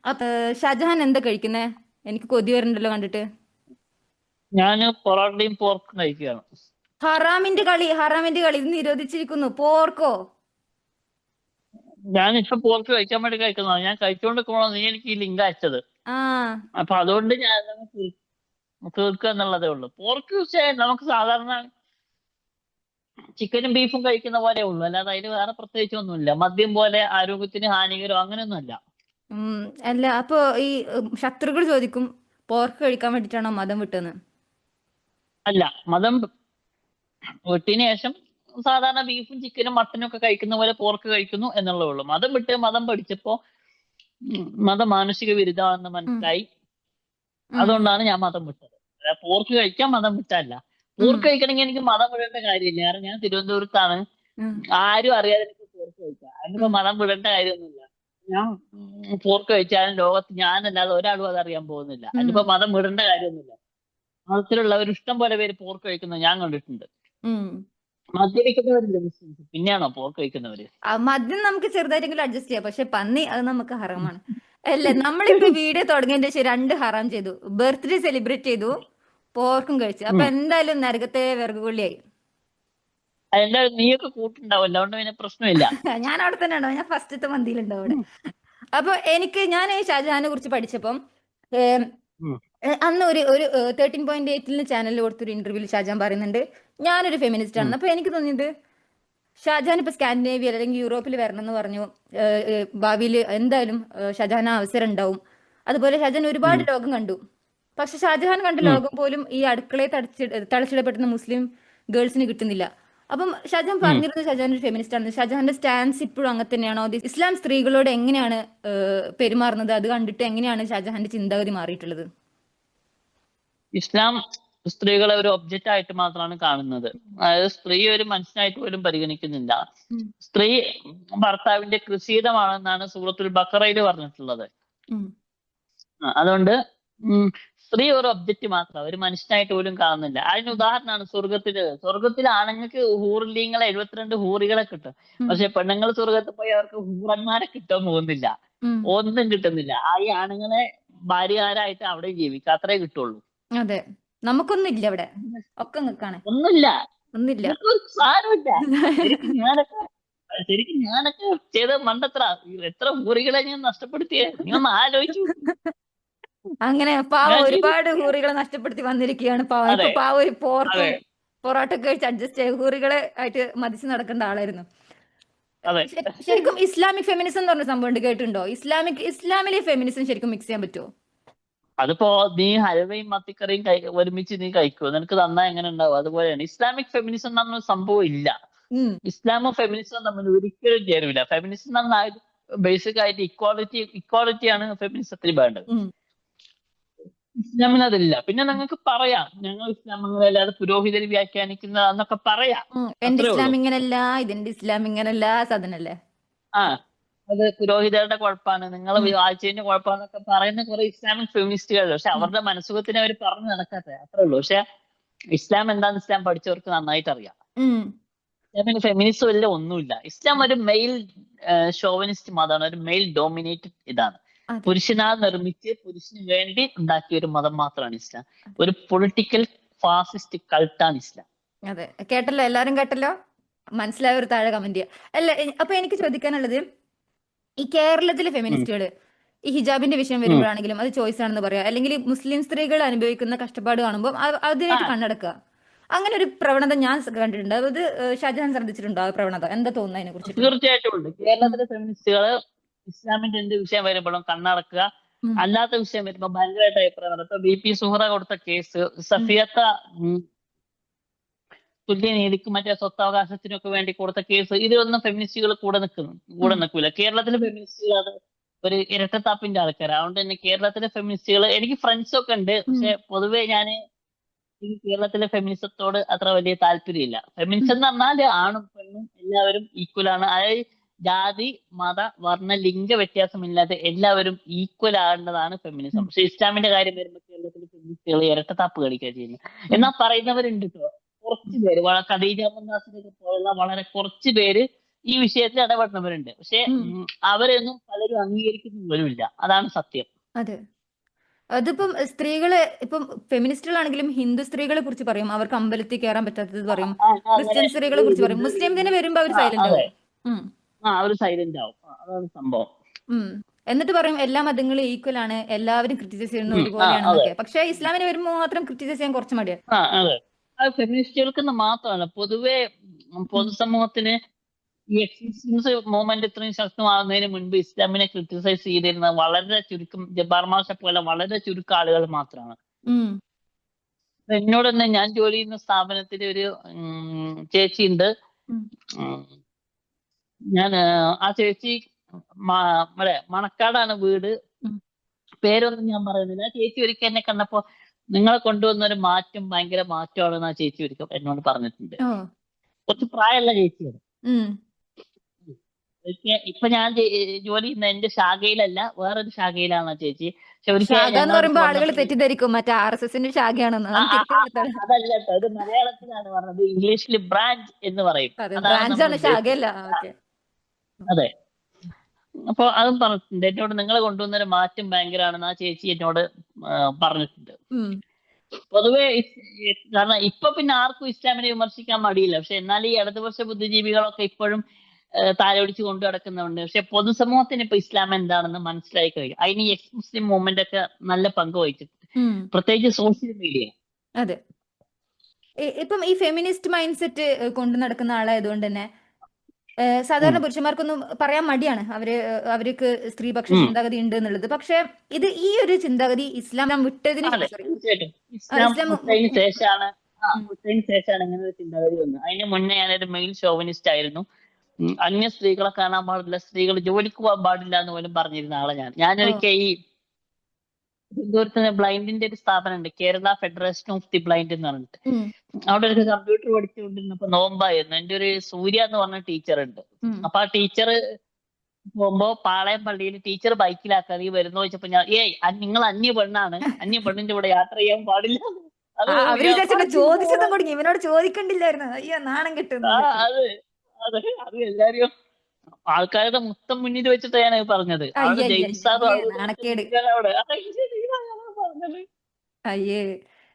അപ്പൊ ഷാജഹാൻ എന്താ കഴിക്കുന്നേ? എനിക്ക് കൊതി വരുന്നുണ്ടല്ലോ കണ്ടിട്ട്. ഞാൻ പൊറോട്ടയും പോർക്കും കഴിക്കുകയാണ്. ഹറാമിന്റെ കളി ഇത് നിരോധിച്ചിരിക്കുന്നു. പോർക്കോ? ഞാൻ ഇപ്പൊ പോർക്ക് കഴിക്കാൻ വേണ്ടി കഴിക്കുന്നതാണ്. ഞാൻ കഴിച്ചുകൊണ്ടിരിക്കണോ നീ എനിക്ക് ഈ ലിങ്ക് അയച്ചത്. ആ, അപ്പൊ അതുകൊണ്ട് ഞാൻ തീർക്കുക എന്നുള്ളതേ ഉള്ളൂ. പോർക്ക് നമുക്ക് സാധാരണ ചിക്കനും ബീഫും കഴിക്കുന്ന പോലെ ഉള്ളൂ, അല്ലാതെ അതിന് വേറെ പ്രത്യേകിച്ച് ഒന്നുമില്ല. മദ്യം പോലെ ആരോഗ്യത്തിന് ഹാനികരോ അങ്ങനെയൊന്നും അല്ല. അല്ല, അപ്പൊ ഈ ശത്രുക്കൾ ചോദിക്കും പോർക്ക് കഴിക്കാൻ വേണ്ടിട്ടാണോ മതം വിട്ടെന്ന്? അല്ല, മതം വിട്ടതിന് ശേഷം സാധാരണ ബീഫും ചിക്കനും മട്ടനും ഒക്കെ കഴിക്കുന്ന പോലെ പോർക്ക് കഴിക്കുന്നു എന്നുള്ളതേ ഉള്ളൂ. മതം വിട്ട് മതം പഠിച്ചപ്പോ മതം മാനുഷിക വിരുദ്ധമാണെന്ന് മനസ്സിലായി. അതുകൊണ്ടാണ് ഞാൻ മതം വിട്ടത്. പോർക്ക് കഴിക്കാൻ മതം വിട്ടല്ല. പോർക്ക് കഴിക്കണമെങ്കിൽ എനിക്ക് മതം വിടേണ്ട കാര്യമില്ല. കാരണം ഞാൻ തിരുവനന്തപുരത്താണ്. ആരും അറിയാതെ എനിക്ക് പോർക്ക് കഴിക്കാം. അതിനിപ്പോ മതം വിടേണ്ട കാര്യമൊന്നുമില്ല. ഞാൻ പോർക്ക് കഴിച്ചാലും ലോകത്ത് ഞാനല്ലാതെ ഒരാളും അതറിയാൻ പോകുന്നില്ല. അതിനിപ്പോ മതം വിടേണ്ട കാര്യമൊന്നുമില്ല. മതത്തിലുള്ളവർ ഇഷ്ടം പോലെ പേര് പോർക്ക് കഴിക്കുന്നത് ഞാൻ കണ്ടിട്ടുണ്ട്. മദ്യപിക്കുന്നവരില്ല മുസ്ലിംസ്, പിന്നെയാണോ പോർക്ക് കഴിക്കുന്നവര്? മദ്യം നമുക്ക് ചെറുതായിട്ടെങ്കിലും അഡ്ജസ്റ്റ് ചെയ്യാം, പക്ഷെ പന്നി അത് നമുക്ക് ഹറാമാണ്. അല്ല, നമ്മളിപ്പോ വീഡിയോ തുടങ്ങിയതിന്റെ ശേഷം 2 ഹറാം ചെയ്തു. ബർത്ത്ഡേ സെലിബ്രേറ്റ് ചെയ്തു, പോർക്കും കഴിച്ചു. അപ്പൊ എന്തായാലും നരകത്തെ വിറകുകൊള്ളിയായി. അതിന്റെ നീയൊക്കെ കൂട്ടുണ്ടാവില്ല, അതുകൊണ്ട് പിന്നെ പ്രശ്നമില്ല. ഞാൻ അവിടെ തന്നെ ഉണ്ടാവും. ഞാൻ ഫസ്റ്റത്തെ മന്തിയിലുണ്ടാവും അവിടെ. അപ്പൊ ഞാൻ ഈ ഷാജഹാനെ കുറിച്ച് പഠിച്ചപ്പം അന്ന് ഒരു 13.8 ചാനലിൽ കൊടുത്തൊരു ഇന്റർവ്യൂവിൽ ഷാജഹാൻ പറയുന്നുണ്ട് ഞാനൊരു ഫെമിനിസ്റ്റ് ആണെന്ന്. അപ്പൊ എനിക്ക് തോന്നിയത് ഷാജഹാൻ ഇപ്പൊ സ്കാൻഡിനേവിയ അല്ലെങ്കിൽ യൂറോപ്പിൽ വരണം എന്ന് പറഞ്ഞു. ഭാവിയിൽ എന്തായാലും ഷാജഹാൻ അവസരം ഉണ്ടാവും. അതുപോലെ ഷാജഹാൻ ഒരുപാട് ലോകം കണ്ടു. പക്ഷെ ഷാജഹാൻ കണ്ട ലോകം പോലും ഈ അടുക്കളയെ തളച്ചിടപ്പെടുന്ന മുസ്ലിം ഗേൾസിന് കിട്ടുന്നില്ല. അപ്പം ഷാജഹാൻ പറഞ്ഞിരുന്നത് ഷാജഹാൻ ഒരു ഫെമിനിസ്റ്റ് ആണ്. ഷാജഹാന്റെ സ്റ്റാൻസ് ഇപ്പോഴും അങ്ങനെ തന്നെയാണോ? ഇസ്ലാം സ്ത്രീകളോട് എങ്ങനെയാണ് പെരുമാറുന്നത്? അത് കണ്ടിട്ട് എങ്ങനെയാണ് ഷാജഹാന്റെ ചിന്താഗതി മാറിയിട്ടുള്ളത്? ഇസ്ലാം സ്ത്രീകളെ ഒരു ഒബ്ജക്റ്റ് ആയിട്ട് മാത്രമാണ് കാണുന്നത്. അതായത് സ്ത്രീ ഒരു മനുഷ്യനായിട്ട് പോലും പരിഗണിക്കുന്നില്ല. സ്ത്രീ ഭർത്താവിന്റെ കൃഷിയിടമാണെന്നാണ് സൂറത്തുൽ ബഖറയിൽ പറഞ്ഞിട്ടുള്ളത്. അതുകൊണ്ട് സ്ത്രീ ഒരു ഒബ്ജക്റ്റ് മാത്രമാണ്, ഒരു മനുഷ്യനായിട്ട് പോലും കാണുന്നില്ല. അതിന് ഉദാഹരണമാണ് സ്വർഗത്തില് ആണുങ്ങൾക്ക് ഹൂറിലീങ്ങളെ 72 ഹൂറികളെ കിട്ടും. പക്ഷെ പെണ്ണുങ്ങൾ സ്വർഗത്തിൽ പോയി അവർക്ക് ഹൂറന്മാരെ കിട്ടാൻ പോകുന്നില്ല, ഒന്നും കിട്ടുന്നില്ല. ഈ ആണുങ്ങളെ ഭാര്യമാരായിട്ട് അവിടെ ജീവിക്കുക, അത്രേ കിട്ടുള്ളൂ. അതെ, നമുക്കൊന്നുമില്ല ഇവിടെ, ഒക്കെ നിൽക്കാണ്. ഒന്നുമില്ല. സാരമില്ല. ശരിക്കും ഞാനൊക്കെ ചെയ്ത മണ്ടത്ര എത്ര ഹൂറികളെ ഞാൻ നഷ്ടപ്പെടുത്തിയേ, നീ ഒന്ന് ആലോചിച്ചു. അങ്ങനെ പാവം ഒരുപാട് ഹൂറികളെ നഷ്ടപ്പെടുത്തി വന്നിരിക്കുകയാണ്. പാവം ഒരു പോർക്കും പൊറോട്ടൊക്കെ കഴിച്ച് അഡ്ജസ്റ്റ് ചെയ്ത് ഹൂറികളെ ആയിട്ട് മതിച്ച് നടക്കേണ്ട ആളായിരുന്നു. ശരിക്കും ഇസ്ലാമിക് ഫെമിനിസം എന്ന് പറഞ്ഞ സംഭവം ഉണ്ട്, കേട്ടിട്ടുണ്ടോ? ഇസ്ലാമിലെ ഫെമിനിസം ശരിക്കും മിക്സ് ചെയ്യാൻ പറ്റുമോ? അതിപ്പോ നീ ഹൽവയും മത്തിക്കറിയും ഒരുമിച്ച് നീ കഴിക്കുമോ? നിനക്ക് തന്നാ എങ്ങനെ ഉണ്ടാവും? അതുപോലെയാണ് ഇസ്ലാമിക് ഫെമിനിസം എന്ന് പറഞ്ഞ സംഭവം ഇല്ല. ഇസ്ലാമും ഫെമിനിസവും തമ്മിൽ ഒരിക്കലും ചേരൂല. ഫെമിനിസം എന്ന് പറഞ്ഞാൽ ബേസിക് ആയിട്ട് ഇക്വാളിറ്റിയാണ് ഫെമിനിസത്തിൽ വേണ്ടത്. ഇസ്ലാമിൽ അതില്ല. പിന്നെ നിങ്ങൾക്ക് പറയാം ഞങ്ങൾ ഇസ്ലാമല്ലാതെ പുരോഹിതർ വ്യാഖ്യാനിക്കുന്നതാന്നൊക്കെ പറയാം. എന്റെ അത്രേ ഇസ്ലാം ഉള്ളൂ. ഇങ്ങനല്ല, ഇതിന്റെ ഇസ്ലാം ഇങ്ങനല്ല, സാധനല്ലേ. ആ അത് പുരോഹിതരുടെ കുഴപ്പമാണ്, നിങ്ങൾ ഉം, വായിച്ചതിന്റെ കുഴപ്പമാണെന്നൊക്കെ പറയുന്ന കുറെ ഇസ്ലാമിക് ഫെമിനിസ്റ്റുകളുണ്ട്. പക്ഷെ ഉം, അവരുടെ മനസ്സുഖത്തിന് അവർ പറഞ്ഞു നടക്കാത്ത അത്രേ ഉള്ളൂ. പക്ഷെ ഇസ്ലാം എന്താന്ന് ഇസ്ലാം പഠിച്ചവർക്ക് നന്നായിട്ട് അറിയാം. ഉം. ഇസ്ലാമിന് ഫെമിനിസം ഇല്ല, ഒന്നുമില്ല. ഇസ്ലാം ഒരു മെയിൽ ഷോവനിസ്റ്റ് മതമാണ്, ഒരു മെയിൽ ഡോമിനേറ്റഡ് ഇതാണ്. അതെ, പുരുഷനാൽ നിർമ്മിച്ച് പുരുഷന് വേണ്ടി ഉണ്ടാക്കിയ ഒരു മതം മാത്രമാണ് ഇസ്ലാം. ഒരു പൊളിറ്റിക്കൽ ഫാസിസ്റ്റ് കൾട്ടാണ് ഇസ്ലാം. അതെ. കേട്ടല്ലോ, എല്ലാരും കേട്ടല്ലോ. മനസ്സിലായവർ താഴെ കമന്റ് ചെയ്യുക. അല്ല, അപ്പൊ എനിക്ക് ചോദിക്കാനുള്ളത്, ഈ കേരളത്തിലെ ഉം. ഫെമിനിസ്റ്റുകൾ ഈ ഹിജാബിന്റെ വിഷയം ഉം. വരുമ്പോഴാണെങ്കിലും അത് ചോയ്സ് ആണെന്ന് പറയാം, അല്ലെങ്കിൽ മുസ്ലിം സ്ത്രീകൾ അനുഭവിക്കുന്ന കഷ്ടപ്പാട് കാണുമ്പോൾ ആ അതിനായിട്ട് കണ്ണടക്കുക, അങ്ങനെ ഒരു പ്രവണത ഞാൻ കണ്ടിട്ടുണ്ട്. അത് ഷാജഹാൻ ശ്രദ്ധിച്ചിട്ടുണ്ടോ ആ പ്രവണത? എന്താ തോന്നുന്നത് അതിനെ കുറിച്ചിട്ട്? തീർച്ചയായിട്ടും ഉണ്ട്. കേരളത്തിലെ ഫെമിനിസ്റ്റുകൾ ഇസ്ലാമിന്റെ എന്ത് വിഷയം വരുമ്പോഴും കണ്ണടക്കുക, ഉം, അല്ലാത്ത വിഷയം വരുമ്പോൾ ഭയങ്കരമായിട്ട് അഭിപ്രായം പറയും. ഇപ്പൊ BP സുഹറ കൊടുത്ത കേസ്, ഉം, സഫിയത്ത തുല്യനീതിക്ക് മറ്റേ സ്വത്തവകാശത്തിനൊക്കെ വേണ്ടി കൊടുത്ത കേസ്, ഇതിലൊന്നും ഫെമിനിസ്റ്റുകൾ കൂടെ ഉം, നിൽക്കില്ല. കേരളത്തിലെ ഫെമിനിസ്റ്റുകൾ അത് ഒരു ഇരട്ടത്താപ്പിന്റെ ആൾക്കാരാണ്. അതുകൊണ്ട് തന്നെ കേരളത്തിലെ ഫെമിനിസ്റ്റുകൾ, എനിക്ക് ഫ്രണ്ട്സ് ഒക്കെ ഉണ്ട്, ഉം, പക്ഷെ പൊതുവെ ഞാൻ ഈ കേരളത്തിലെ ഫെമിനിസത്തോട് അത്ര വലിയ താല്പര്യമില്ല. ഉം, ഫെമിനിസം എന്ന് പറഞ്ഞാൽ ആണും പെണ്ണും എല്ലാവരും ഈക്വൽ ആണ്. അതായത് ജാതി മത വർണ്ണ ലിംഗ വ്യത്യാസമില്ലാതെ എല്ലാവരും ഈക്വൽ ആകേണ്ടതാണ് ഫെമിനിസം. ഉം, പക്ഷെ ഇസ്ലാമിന്റെ കാര്യം വരുമ്പോൾ കേരളത്തിലെ ഫെമിനിസ്റ്റുകൾ ഇരട്ടത്താപ്പ് കളിക്കുക ചെയ്യുന്നത്. ഉം, എന്നാൽ പറയുന്നവരുണ്ട് കേട്ടോ, കുറച്ച് പേര്, ഖദീജ മുംതാസിനെ പോലുള്ള വളരെ കുറച്ച് പേര് ഈ വിഷയത്തിൽ ഇടപെടുന്നവരുണ്ട്. പക്ഷെ ഉം. അവരെയൊന്നും പലരും അംഗീകരിക്കുന്ന പോലുമില്ല. അതാണ് സത്യം. അതെ. അതിപ്പം സ്ത്രീകളെ, ഇപ്പം ഫെമിനിസ്റ്റുകളാണെങ്കിലും ഹിന്ദു സ്ത്രീകളെ കുറിച്ച് പറയും, അവർക്ക് അമ്പലത്തിൽ കയറാൻ പറ്റാത്തത് പറയും, അങ്ങനെ ക്രിസ്ത്യൻ സ്ത്രീകളെ കുറിച്ച് പറയും, ഹിന്ദു മുസ്ലിം തന്നെ വരുമ്പോ അവർ സൈലന്റ് അതെ, ആവും. ഉം, അവര് സൈലന്റ് ആവും. അതാണ് സംഭവം. ഉം. എന്നിട്ട് പറയും എല്ലാ മതങ്ങളും ഈക്വൽ ആണ്, എല്ലാവരും ക്രിറ്റിസൈസ് ചെയ്യുന്ന അതെ. ഒരുപോലെയാണെന്നൊക്കെ. പക്ഷെ ഇസ്ലാമിന് വരുമ്പോൾ മാത്രം ക്രിറ്റിസൈസ് ചെയ്യാൻ കുറച്ച് മടിയാണ്. അതെ. അത് ഫെമിനിസ്റ്റുകൾക്കെന്ന് മാത്രമല്ല, പൊതുവെ ഉം, പൊതുസമൂഹത്തിന് ഈ എക്സിസ്റ്റൻസ് മൂവ്മെന്റ് ഇത്രയും ശക്തമാകുന്നതിന് മുൻപ് ഇസ്ലാമിനെ ക്രിട്ടിസൈസ് ചെയ്തിരുന്ന വളരെ ചുരുക്കം, ജബ്ബാർ മാഷെ പോലെ വളരെ ചുരുക്കം ആളുകൾ മാത്രമാണ്. ഉം, അപ്പൊ എന്നോട് തന്നെ, ഞാൻ ജോലി ചെയ്യുന്ന സ്ഥാപനത്തിൽ ഒരു ചേച്ചിയുണ്ട്. ഉം, ഉം, ഞാൻ ആ ചേച്ചി ഇവിടെ മണക്കാടാണ് വീട്. ഉം. പേരൊന്നും ഞാൻ പറയുന്നില്ല. ആ ചേച്ചി ഒരിക്കൽ എന്നെ കണ്ടപ്പോ, നിങ്ങളെ കൊണ്ടുവന്ന ഒരു മാറ്റം ഭയങ്കര മാറ്റമാണെന്ന് ആ ചേച്ചി ഒരിക്കൽ എന്നോട് പറഞ്ഞിട്ടുണ്ട്. ഓ. കുറച്ച് പ്രായമുള്ള ചേച്ചിയാണ്. ഉം. ഇപ്പൊ ഞാൻ ജോലി ചെയ്യുന്ന എന്റെ ശാഖയിലല്ല, വേറൊരു ശാഖയിലാണ് ആ ചേച്ചി. പക്ഷെ ഒരിക്കൽ ശാഖ എന്ന് ഞങ്ങളടുത്ത് പറയുമ്പോ ആളുകൾ വന്നപ്പോ തെറ്റിദ്ധരിക്കും മറ്റേ RSSന്റെ ശാഖയാണെന്ന്. ആ അതൊന്ന് ആ തിരുത്തി ആ ആ, കൊടുത്താൽ. അതല്ല കേട്ടോ, ഇത് മലയാളത്തിലാണ് പറഞ്ഞത്. ഇംഗ്ലീഷിൽ ബ്രാഞ്ച് എന്ന് പറയും. അതെ, അതാണ് നമ്മൾ ബ്രാഞ്ചാണ്, ശാഖയല്ല. ഉദ്ദേശിച്ചത്. ഓക്കെ. അതെ. അപ്പൊ അതും പറഞ്ഞിട്ടുണ്ട് എന്നോട്, നിങ്ങൾ കൊണ്ടുവന്നൊരു മാറ്റം ഭയങ്കരമാണെന്ന് ആ ചേച്ചി എന്നോട് പറഞ്ഞിട്ടുണ്ട്. ഉം, പൊതുവെ കാരണം ഇപ്പൊ പിന്നെ ആർക്കും ഇസ്ലാമിനെ വിമർശിക്കാൻ മടിയില്ല. പക്ഷെ എന്നാൽ ഈ ഇടതുപക്ഷ ബുദ്ധിജീവികളൊക്കെ ഇപ്പോഴും താലോലിച്ച് കൊണ്ടു നടക്കുന്നുണ്ട്. പക്ഷെ പൊതുസമൂഹത്തിന് ഇപ്പൊ ഇസ്ലാം എന്താണെന്ന് മനസ്സിലായി കഴിഞ്ഞു. അതിന് എക്സ് മുസ്ലിം മൂവ്മെന്റ് ഒക്കെ നല്ല പങ്ക് വഹിച്ചിട്ടുണ്ട്, ഉം. പ്രത്യേകിച്ച് സോഷ്യൽ മീഡിയ. അതെ. ഇപ്പം ഈ ഫെമിനിസ്റ്റ് മൈൻഡ് സെറ്റ് കൊണ്ടു നടക്കുന്ന ആളായതുകൊണ്ട് തന്നെ സാധാരണ പുരുഷന്മാർക്കൊന്നും പറയാൻ മടിയാണ്, അവർക്ക് സ്ത്രീപക്ഷ ചിന്താഗതി ഉണ്ട് എന്നുള്ളത്. പക്ഷെ ഈ ഒരു ചിന്താഗതി ഇസ്ലാം വിട്ടതിന് അതെ, സോറി, തീർച്ചയായിട്ടും. ഇസ്ലാം ഇസ്ലാം മുട്ടതിന് ശേഷമാണ് ഉം, മുട്ടതിന് ശേഷമാണ് ഇങ്ങനെ ഒരു ചിന്താഗതി വന്നത്. അതിന് മുന്നേ ഞാനൊരു മെയിൽ ഷോവനിസ്റ്റ് ആയിരുന്നു. അന്യ സ്ത്രീകളെ കാണാൻ പാടില്ല, സ്ത്രീകൾ ജോലിക്ക് പോകാൻ പാടില്ല എന്ന് പോലും പറഞ്ഞിരുന്ന ആളെ ഓ, ഞാനൊരിക്കൽ ഈ തിരുവനന്തപുരത്ത് ബ്ലൈൻഡിന്റെ ഒരു സ്ഥാപനം ഉണ്ട്, Kerala federation of the blind എന്ന് പറഞ്ഞിട്ട്. ഉം, അവിടെ ഒരു കമ്പ്യൂട്ടർ പഠിച്ചുകൊണ്ടിരുന്നപ്പോ നോമ്പായിരുന്നു. എന്റെ ഒരു സൂര്യ എന്ന് പറഞ്ഞ ടീച്ചർ ഉണ്ട്. ഉം. അപ്പൊ ആ ടീച്ചർ പോകുമ്പോ പാളയം പള്ളിയിൽ ടീച്ചർ ബൈക്കിലാക്കാൻ നീ വരുന്ന ചോദിച്ചപ്പോ ഞാൻ, നിങ്ങൾ അന്യ പെണ്ണാണ്, അന്യ പെണ്ണിന്റെ കൂടെ യാത്ര ചെയ്യാൻ പാടില്ല. അത് അവര് ഞാൻ വിചാരിച്ചിട്ട് ചോദിച്ചതും പറഞ്ഞിരുന്നു. കൂടി ഇവനോട് ചോദിക്കണ്ടില്ലായിരുന്നു. അയ്യോ, നാണം കിട്ടുന്നു. അത് അത് അത് എല്ലാരും ആൾക്കാരുടെ മൊത്തം മുന്നിൽ വെച്ചിട്ട് ഞാൻ പറഞ്ഞത്. അവിടെ ജെയിംസ് സാറും അയ്യേ, അവരും ഇതൊക്കെ നാണക്കേട്. നിൽക്കാൻ അവിടെ പറഞ്ഞത്. അയ്യേ.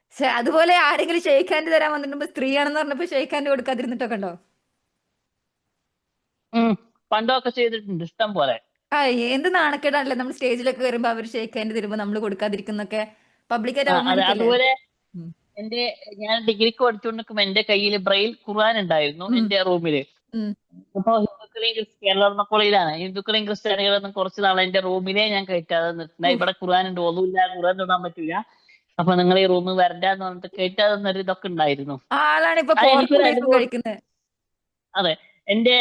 പക്ഷെ അതുപോലെ ആരെങ്കിലും ഷെയ്ക്ക് ഹാൻഡ് തരാൻ വന്നിട്ടുമ്പോ സ്ത്രീയാണെന്ന് പറഞ്ഞപ്പോ ഷെയ്ക്ക് ഹാൻഡ് കൊടുക്കാതിരുന്നിട്ടൊക്കെ ഉണ്ടോ? പണ്ടൊക്കെ ചെയ്തിട്ടുണ്ട് ഇഷ്ടം പോലെ. എന്ത് നാണക്കേടാണല്ലേ നമ്മൾ സ്റ്റേജിലൊക്കെ വരുമ്പോ അവർ ഷെയ്ക്ക് ഹാൻഡ് തരുമ്പോ നമ്മൾ കൊടുക്കാതിരിക്കുന്നൊക്കെ. പബ്ലിക്കായിട്ട് അതെ, അവമാനിക്കല്ലേ. അതുപോലെ ഉം, എന്റെ ഞാൻ ഡിഗ്രിക്ക് പഠിച്ചുകൊണ്ടിരിക്കുമ്പോ എന്റെ കയ്യിൽ ബ്രെയിൽ ഖുർആൻ ഉണ്ടായിരുന്നു ഉം, എന്റെ റൂമില്. ഉം. അപ്പൊ കേരള കോളേജിലാണ്, ഹിന്ദുക്കളെയും ക്രിസ്ത്യാനികളൊന്നും കുറച്ച് നാളെ എന്റെ റൂമിലേ ഞാൻ കയറ്റാതെ നിർത്തുന്നത്. ഉഫ്. ഇവിടെ ഖുർആൻ ഉണ്ട്, ഒന്നുമില്ല, ഖുർആൻ തൊടാൻ പറ്റില്ല, അപ്പൊ നിങ്ങൾ ഈ റൂം വരണ്ടാന്ന് പറഞ്ഞിട്ട് കയറ്റാതെ നിന്നൊരു ഇതൊക്കെ ഉണ്ടായിരുന്നു. ആളാണ് ഇപ്പൊ അത് പോർക്ക് എനിക്കൊരു ബീഫും അനുഭവം. കഴിക്കുന്നത്. അതെ, എന്റെ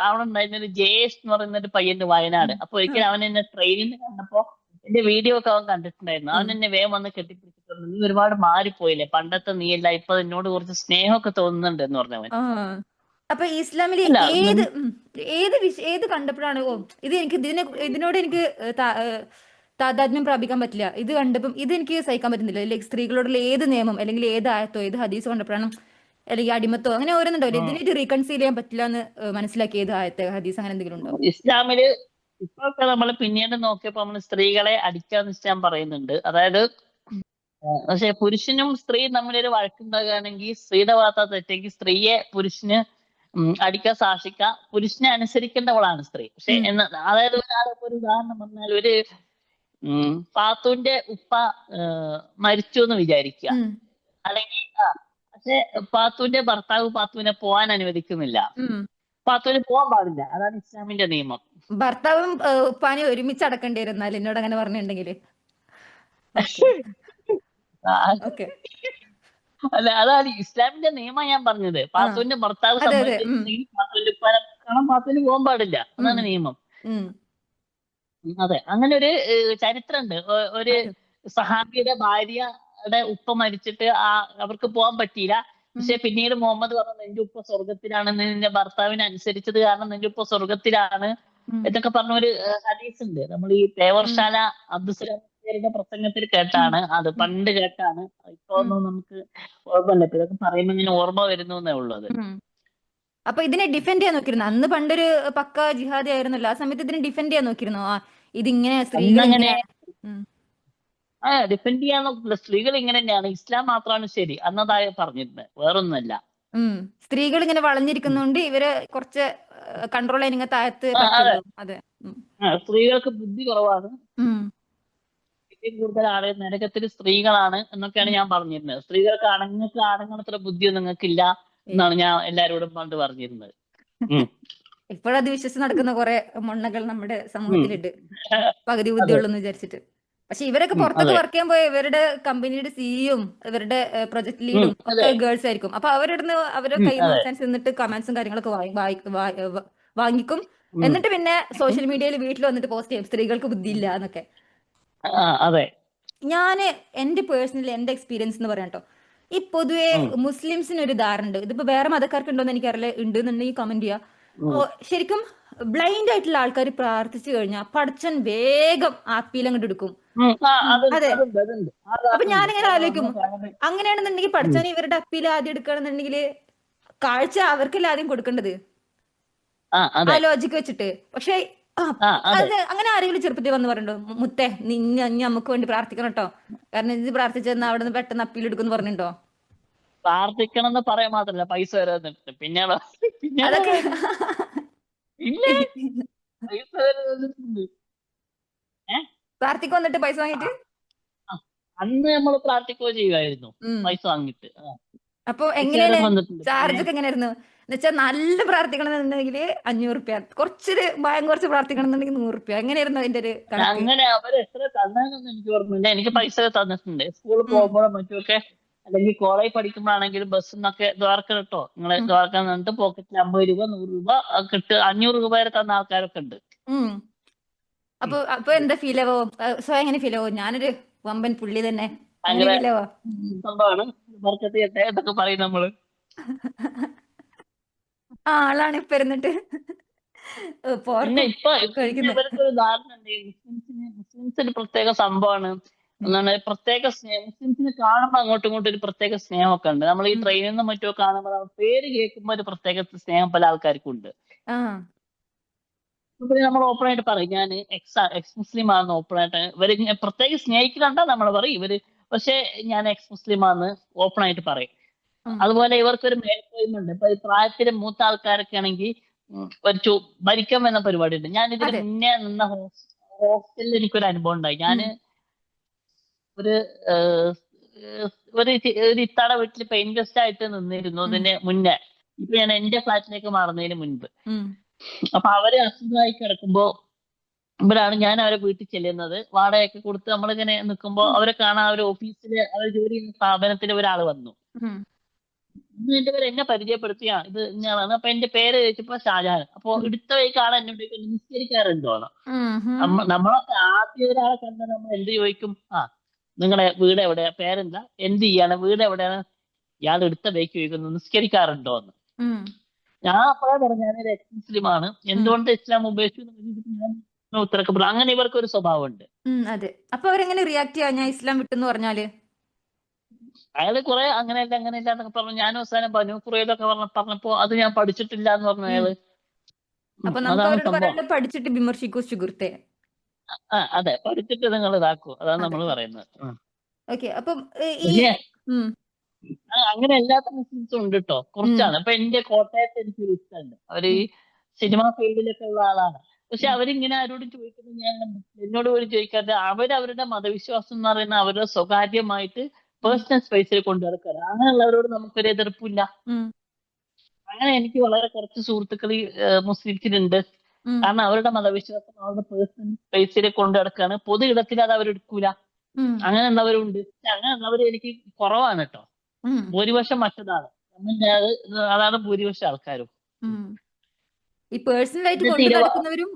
അവിടെ ഉണ്ടായിരുന്ന ഒരു ജയേഷ് എന്ന് പറയുന്ന ഒരു പയ്യന്റെ വയനാട്. ഉം, അപ്പൊ ഒരിക്കലും അവൻ എന്നെ ട്രെയിനിൽ കണ്ടപ്പോ എന്റെ വീഡിയോ ഒക്കെ അവൻ കണ്ടിട്ടുണ്ടായിരുന്നു. അവൻ ഉം. എന്നെ വേഗം വന്ന് കെട്ടിപ്പിടിച്ചിട്ടുണ്ട്. നീ ഒരുപാട് മാറിപ്പോയില്ലേ, പണ്ടത്തെ നീയല്ല, ഇപ്പൊ എന്നോട് കുറച്ച് സ്നേഹമൊക്കെ തോന്നുന്നുണ്ട് എന്ന് പറഞ്ഞവൻ. ആ അപ്പൊ ഇസ്ലാമില് അല്ല ഏത് കണ്ടപ്പോഴാണ് ഓ ഇത് എനിക്ക് ഇതിനോട് എനിക്ക് താതാത്മ്യം പ്രാപിക്കാൻ പറ്റില്ല, ഇത് കണ്ടപ്പം ഇത് എനിക്ക് സഹിക്കാൻ പറ്റുന്നില്ല, ലൈക്ക് സ്ത്രീകളോടുള്ള ഏത് നിയമം അല്ലെങ്കിൽ ഏത് ആയത്തോ ഏത് ഹദീസ് കണ്ടപ്പോഴാണ്, അല്ലെങ്കിൽ അടിമത്തോ അങ്ങനെ ഓരോന്നുണ്ടാവില്ലേ ഉം, ഇതിനായിട്ട് റീകൺസീൽ ചെയ്യാൻ പറ്റില്ല എന്ന് മനസ്സിലാക്കി ഏത് ആയത്ത് ഹദീസ് അങ്ങനെ എന്തെങ്കിലും ഉണ്ടോ? ഇസ്ലാമില് ഇപ്പൊക്കെ നമ്മൾ പിന്നീട് നോക്കിയപ്പോ നമ്മൾ സ്ത്രീകളെ അടിക്കാന്ന് ഇസ്ലാം പറയുന്നുണ്ട്. അതായത് പക്ഷെ പുരുഷനും സ്ത്രീയും തമ്മിലൊരു വഴക്കുണ്ടാകുകയാണെങ്കിൽ സ്ത്രീയുടെ ഭാഗത്താ തെറ്റെങ്കിൽ സ്ത്രീയെ പുരുഷന് അടിക്കാൻ സാക്ഷിക്കാം. പുരുഷനെ അനുസരിക്കേണ്ടവളാണ് സ്ത്രീ. പക്ഷെ ഉം. അതായത് ഒരാളിപ്പോ ഒരു ഉദാഹരണം പറഞ്ഞാൽ ഒരു പാത്തുവിന്റെ ഉപ്പ മരിച്ചു എന്ന് വിചാരിക്കുക. ഉം. അല്ലെങ്കിൽ പക്ഷെ പാത്തുവിന്റെ ഭർത്താവ് പാത്തുവിനെ പോവാൻ അനുവദിക്കുന്നില്ല. ഉം. പാത്തുവിന് പോകാൻ പാടില്ല. അതാണ് ഇസ്ലാമിന്റെ നിയമം. ഭർത്താവും ഉപ്പാനും ഒരുമിച്ച് അടക്കേണ്ടി വരുന്നാൽ എന്നോട് അങ്ങനെ പറഞ്ഞിട്ടുണ്ടെങ്കിൽ ഓക്കെ ആ, ഓക്കെ അല്ല, അതാണ് ഇസ്ലാമിന്റെ നിയമം ഞാൻ പറഞ്ഞത്. ആ പാത്തുവിന്റെ ഭർത്താവ് അതെ അതെ സമ്മതിച്ചിട്ടുണ്ടെങ്കിൽ പാത്തുവിന്റെ ഉപ്പാനെ കാണാൻ പാത്തുവിന് പോകാൻ പാടില്ല. ഉം. അതാണ് നിയമം. ഉം. അതെ, അങ്ങനെ ഒരു ചരിത്രമുണ്ട്. ഒരു അതെ. സഹാബിയുടെ ഭാര്യയുടെ ഉപ്പ മരിച്ചിട്ട് അവർക്ക് പോകാൻ പറ്റിയില്ല. ഉം. പക്ഷെ പിന്നീട് മുഹമ്മദ് പറഞ്ഞു നിന്റെ ഉപ്പ സ്വർഗത്തിലാണെന്ന്, നിന്റെ ഭർത്താവിനെ അനുസരിച്ചത് കാരണം നിന്റെ ഉപ്പ സ്വർഗത്തിലാണ് ഉം. എന്നൊക്കെ പറഞ്ഞ ഒരു ഹദീസ് ഉണ്ട്. നമ്മൾ ഈ ഉം. തേവർശാല അബ്ദുസലാമിന്റെ പ്രസംഗത്തിൽ ഉം. കേട്ടാണ്, അത് ഉം. പണ്ട് കേട്ടാണ്. ഇപ്പൊ ഉം. ഒന്നും നമുക്ക് ഓർമ്മയില്ല. ഇപ്പൊ ഇതൊക്കെ പറയുമ്പോ ഇങ്ങനെ ഓർമ്മ വരുന്നു എന്നേ ഉള്ളത്. ഉം. അപ്പൊ ഇതിനെ ഡിഫെൻഡ് ചെയ്യാൻ നോക്കിയിരുന്നു അന്ന് പണ്ടൊരു പക്ക ജിഹാദി ആയിരുന്നല്ലോ, ആ സമയത്ത് ഇതിനെ ഡിഫെൻഡ് ചെയ്യാൻ നോക്കിയിരുന്നു ഇതിങ്ങനെ സ്ത്രീകൾ അന്നങ്ങനെ ഇങ്ങനെ ഉം. ഡിഫെൻഡ് ചെയ്യാൻ നോക്കില്ല. സ്ത്രീകൾ ഇങ്ങനെ തന്നെയാണ്, ഇസ്ലാം മാത്രമാണ് ശരി അന്നതായി പറഞ്ഞിരുന്നത്, വേറൊന്നുമല്ല. ഉം. സ്ത്രീകൾ ഇങ്ങനെ ഉം. വളഞ്ഞിരിക്കുന്നോണ്ട് ഇവരെ കുറച്ച് കൺട്രോൾ ചെയ്യാൻ ഇങ്ങനെ താഴത്ത് അതെ, പറ്റുള്ളൂ. അതെ. ഉം. സ്ത്രീകൾക്ക് ബുദ്ധി കുറവാണ്, ഉം. ഏറ്റവും കൂടുതൽ ആളെ നരകത്തിൽ സ്ത്രീകളാണ് എന്നൊക്കെയാണ് ഉം. ഞാൻ പറഞ്ഞിരുന്നത്. സ്ത്രീകൾക്ക് ആണുങ്ങളത്ര ബുദ്ധിയൊന്നും നിങ്ങൾക്കില്ല ഏയ്. എന്നാണ് ഞാൻ എല്ലാരോടും പണ്ട് പറഞ്ഞിരുന്നത്. ഉം. ഇപ്പോഴത് വിശ്വസിച്ച് നടക്കുന്ന കുറെ മൊണ്ണകൾ നമ്മുടെ ഉം. സമൂഹത്തിലുണ്ട്, പകുതി അതെ. ബുദ്ധിയുള്ളൂ എന്ന് വിചാരിച്ചിട്ട്. പക്ഷെ ഇവരൊക്കെ പുറത്തൊക്കെ അതെ. വർക്ക് ചെയ്യാൻ പോയ ഇവരുടെ കമ്പനിയുടെ സിഇയും ഇവരുടെ പ്രൊജക്ട് ലീഡും അതെ. ഒക്കെ ഗേൾസ് ആയിരിക്കും. അപ്പൊ അവരുടെ കയ്യിൽ നിന്ന് അതെ. അവസാനിച്ച് നിന്നിട്ട് കമന്റ്സും കാര്യങ്ങളൊക്കെ വാങ്ങിക്കും. ഉം. എന്നിട്ട് പിന്നെ സോഷ്യൽ മീഡിയയിൽ വീട്ടിൽ വന്നിട്ട് പോസ്റ്റ് ചെയ്യും സ്ത്രീകൾക്ക് ബുദ്ധിയില്ല എന്നൊക്കെ. അതെ. ഞാന് എന്റെ പേഴ്സണലി എന്റെ എക്സ്പീരിയൻസ് എന്ന് പറയാം കേട്ടോ, ഈ പൊതുവെ ഉം. മുസ്ലിംസിന് ഒരു ധാരണ ഉണ്ട്, ഇതിപ്പോ വേറെ മതക്കാർക്ക് ഉണ്ടോ എന്ന് എനിക്കറിയില്ല, ഉണ്ട് എന്നുണ്ടെങ്കിൽ കമന്റ് ചെയ്യാം. ഉം. ശരിക്കും ബ്ലൈൻഡ് ആയിട്ടുള്ള ആൾക്കാർ പ്രാർത്ഥിച്ചു കഴിഞ്ഞാൽ പടച്ചൻ വേഗം ആപ്പീൽ അങ്ങോട്ട് എടുക്കും. അതുണ്ട്, അതെ. അതുണ്ട്, അതുണ്ട്. ആ അപ്പൊ ധാരണയുണ്ട്. ഞാനിങ്ങനെ കാരണം ആലോചിക്കും, നമ്മളെ ഫാമിലി. അങ്ങനെയാണെന്നുണ്ടെങ്കിൽ ഉം. പടച്ചൻ ഇവരുടെ അപ്പീൽ ആദ്യം എടുക്കുകയാണെന്നുണ്ടെങ്കിൽ കാഴ്ച അവർക്കല്ലേ ആദ്യം കൊടുക്കേണ്ടത്, ആ അതെ. ലോജിക്ക് വെച്ചിട്ട്. പക്ഷെ അതെ. അത് അങ്ങനെ ആരെങ്കിലും ചെറുപ്പത്തിൽ വന്ന് പറഞ്ഞോ മുത്തേ നീ നമുക്ക് വേണ്ടി പ്രാർത്ഥിക്കണം കേട്ടോ, കാരണം ഇത് പ്രാർത്ഥിച്ചെന്ന് അവിടെ നിന്ന് പെട്ടെന്ന് അപ്പീൽ എടുക്കുമെന്ന് പറഞ്ഞിട്ടുണ്ടോ? പ്രാർത്ഥിക്കണം എന്ന് പറയാൻ മാത്രല്ല, പൈസ വരെ തന്നിട്ടുണ്ട്. പിന്നെയാണ് അതൊക്കെ ഇല്ലേ, പൈസ വരെ തന്നിട്ടുണ്ട്. ഏഹ് പ്രാർത്ഥിക്കും എന്നിട്ട് പൈസ വാങ്ങിയിട്ട്. അന്ന് നമ്മൾ പ്രാർത്ഥിക്കുകയോ ചെയ്യുമായിരുന്നു ഉം. പൈസ വാങ്ങിട്ട്. അപ്പൊ പൈസ വരെ എങ്ങനെയാണ് തന്നിട്ടുണ്ട്. ചാർജ് പിന്നെ ഒക്കെ എങ്ങനെയായിരുന്നു എന്ന് വെച്ചാൽ നല്ല പ്രാർത്ഥിക്കണം എന്നുണ്ടെങ്കിൽ 500 റുപ്യ, കുറച്ചൊരു ഭയം കുറച്ച് പ്രാർത്ഥിക്കണം എന്നുണ്ടെങ്കിൽ 100 റുപ്യ, എങ്ങനെയായിരുന്നു അതിന്റെ ഒരു കണക്ക്? അങ്ങനെ അവര് എത്ര തന്നതെന്നൊന്നും എനിക്ക് ഓർമ്മയില്ല. എനിക്ക് ഉം. പൈസ തന്നിട്ടുണ്ട് സ്കൂളിൽ ഉം. പോകുമ്പോഴും മറ്റുമൊക്കെ. അല്ലെങ്കിൽ കോളേജ് പഠിക്കുമ്പോഴാണെങ്കിലും ബസ്സിൽ നിന്നൊക്കെ ദ്വാരക്ക കേട്ടോ നിങ്ങളെ ഉം. ദ്വാരക്ക നിന്നിട്ട് പോക്കറ്റിൽ 50 രൂപ 100 രൂപ കിട്ട് 500 രൂപ വരെ തന്ന ആൾക്കാരൊക്കെ ഉണ്ട്. ഉം. അപ്പൊ അപ്പൊ എന്താ ഫീൽ ആവോ? സ്വയം എങ്ങനെ ഫീൽ ആവോ? ഞാനൊരു വമ്പൻ പുള്ളി തന്നെ അങ്ങനെ ഭയങ്കര ഫീൽ ആവോ? സംഭവമാണ്. ബർക്കത്ത് ചെയ്യട്ടെ എന്നൊക്കെ പറയും നമ്മള്. ആളാണ് ഇപ്പൊ ഇരുന്നിട്ട് പിന്നെ പോർക്കും ഇപ്പൊ പിന്നെ കഴിക്കുന്നത്. ഇവർക്ക് ഒരു ധാരണ ഉണ്ട്, മുസ്ലിംസിന് പ്രത്യേക സംഭവമാണ് ഉം. എന്നാണ്. പ്രത്യേക സ്നേഹം മുസ്ലിംസിന് കാണുമ്പോൾ അങ്ങോട്ടും ഇങ്ങോട്ടും ഒരു പ്രത്യേക സ്നേഹമൊക്കെ ഉണ്ട്. നമ്മൾ ഈ ഉം. ട്രെയിനിൽ നിന്നും മറ്റോ കാണുമ്പോൾ പേര് കേൾക്കുമ്പോൾ ഒരു പ്രത്യേക സ്നേഹം പല ആൾക്കാർക്കും ഉണ്ട്. ആ ഇപ്പൊ നമ്മൾ ഓപ്പൺ ആയിട്ട് പറയും ഞാൻ എക്സ് മുസ്ലിം ആണെന്ന് ഓപ്പൺ ആയിട്ട്. ഇവര് പ്രത്യേകം സ്നേഹിക്കുന്നുണ്ടാ നമ്മൾ പറയും ഇവര്, പക്ഷെ ഞാൻ എക്സ് മുസ്ലിം ആണെന്ന് ഓപ്പൺ ആയിട്ട് പറയും. ഉം. അതുപോലെ ഇവർക്കൊരു മേൽക്കോയ്മയുണ്ട്. ഇപ്പൊ ഈ പ്രായത്തിന് മൂത്ത ആൾക്കാരൊക്കെ ആണെങ്കിൽ ഒരു ഭരിക്കാൻ വരുന്ന പരിപാടി ഉണ്ട്. ഞാൻ ഇതിന് അതെ. മുന്നേ നിന്ന ഹോസ്റ്റലിൽ എനിക്കൊരു അനുഭവം ഉണ്ടായി. ഉം. ഞാന് ഒരു ഏഹ്, ഏഹ്, ഒരു ഇത്താടെ വീട്ടിൽ പെയിൻ ഗസ്റ്റ് ആയിട്ട് നിന്നിരുന്നു ഉം. അതിന് മുന്നേ. ഇപ്പൊ ഞാൻ എന്റെ ഫ്ലാറ്റിലേക്ക് മാറുന്നതിന് മുൻപ്. ഉം. അപ്പൊ അവര് അസുഖമായി കിടക്കുമ്പോ ഇവരാണ് ഞാൻ അവരെ വീട്ടിൽ ചെല്ലുന്നത്. വാടകയൊക്കെ കൊടുത്ത് നമ്മളിങ്ങനെ നിൽക്കുമ്പോ ഉം. അവരെ കാണാൻ അവർ ഓഫീസില് അവർ ജോലി ചെയ്യുന്ന സ്ഥാപനത്തിൽ ഒരാൾ വന്നു. ഉം. അന്ന് എന്റെ പേര് എന്നെ പരിചയപ്പെടുത്തിയ ഇത് ഇങ്ങനെയാണ്. അപ്പൊ എന്റെ പേര് ചോദിച്ചപ്പോ ഷാജഹാൻ. അപ്പൊ എടുത്ത വഴിക്ക് ആളെ എന്നോട് ചോദിക്കും, നിസ്കരിക്കാറുണ്ടോന്ന്. നമ്മളൊക്കെ ആദ്യം ഒരാളെ കണ്ടാൽ നമ്മൾ എന്ത് ചോദിക്കും? നിങ്ങളുടെ വീട് എവിടെയാ, പേരെന്താ, എന്ത് ചെയ്യാണ്, വീട് എവിടെയാണ്? ഇയാൾ എടുത്ത വഴിക്ക് ചോദിക്കുന്നു, നിസ്കരിക്കാറുണ്ടോന്ന്. ഞാൻ അപ്പോഴേ പറഞ്ഞു ഞാനൊരു എക്സ് മുസ്ലിമാണ്, എന്തുകൊണ്ട് ഇസ്ലാം ഉപേക്ഷിച്ചു എന്ന് ചോദിച്ചിട്ട് ഞാൻ ഉത്തരക്ക് പറഞ്ഞു. അങ്ങനെ ഇവർക്ക് ഒരു സ്വഭാവമുണ്ട്. അതെ. അപ്പൊ അവരെങ്ങനെ റിയാക്ട് ചെയ്യാ ഞാൻ ഇസ്ലാം വിട്ടെന്ന് പറഞ്ഞാല്? അയാള് കുറെ അങ്ങനെയല്ല അങ്ങനെയല്ല എന്നൊക്കെ പറഞ്ഞു. ഞാൻ അവസാനം ബനൂ ഖുറൈദൊക്കെ പറഞ്ഞപ്പോ അത് ഞാൻ പഠിച്ചിട്ടില്ല എന്ന് പറഞ്ഞു അയാള്. അപ്പൊ നമുക്ക് അതാണ് അവരോട് സംഭവം. പറയാനുള്ളത് പഠിച്ചിട്ട് വിമർശിക്കൂ സുഹൃത്തെ. അതെ, പഠിച്ചിട്ട് നിങ്ങൾ ഇതാക്കൂ, അതാണ് അതെ. നമ്മൾ പറയുന്നത്. ഓക്കെ. അപ്പം ഈ പക്ഷേ ഉം, അങ്ങനെ എല്ലാത്ത മുസ്ലിംസും ഉണ്ട് കേട്ടോ, കുറച്ചാണ്. ഇപ്പൊ എന്റെ കോട്ടയത്ത് എനിക്കൊരു ഇഷ്ടമുണ്ട്, അവര് ഈ സിനിമാ ഫീൽഡിലൊക്കെ ഉള്ള ആളാണ്. പക്ഷെ അവരിങ്ങനെ ആരോടും ചോദിക്കുന്നത് ഞാൻ കണ്ടിട്ടില്ല. എന്നോട് പോലും ചോദിക്കാതെ അവരവരുടെ മതവിശ്വാസം എന്ന് പറയുന്ന അവരുടെ സ്വകാര്യമായിട്ട് പേഴ്സണൽ സ്പേസിൽ കൊണ്ടു നടക്കുക. അങ്ങനെയുള്ളവരോട് നമുക്കൊരു എതിർപ്പില്ല. അങ്ങനെ എനിക്ക് വളരെ കുറച്ച് സുഹൃത്തുക്കൾ മുസ്ലിംസിലുണ്ട്. കാരണം അവരുടെ മതവിശ്വാസം അവരുടെ പേഴ്സണൽ സ്പേസിൽ കൊണ്ടു നടക്കുകയാണ്. പൊതു ഇടത്തിൽ അത് അവരെടുക്കൂല. അങ്ങനെയുള്ളവരുണ്ട്. പക്ഷെ അങ്ങനെയുള്ളവർ എനിക്ക് കുറവാണ് കേട്ടോ. ഭൂരിപക്ഷം മറ്റതാണ്. അതാണ് ഭൂരിപക്ഷം ആൾക്കാരും. ഈ പേഴ്സണലായിട്ട് കൊണ്ടു നടക്കുന്നവരും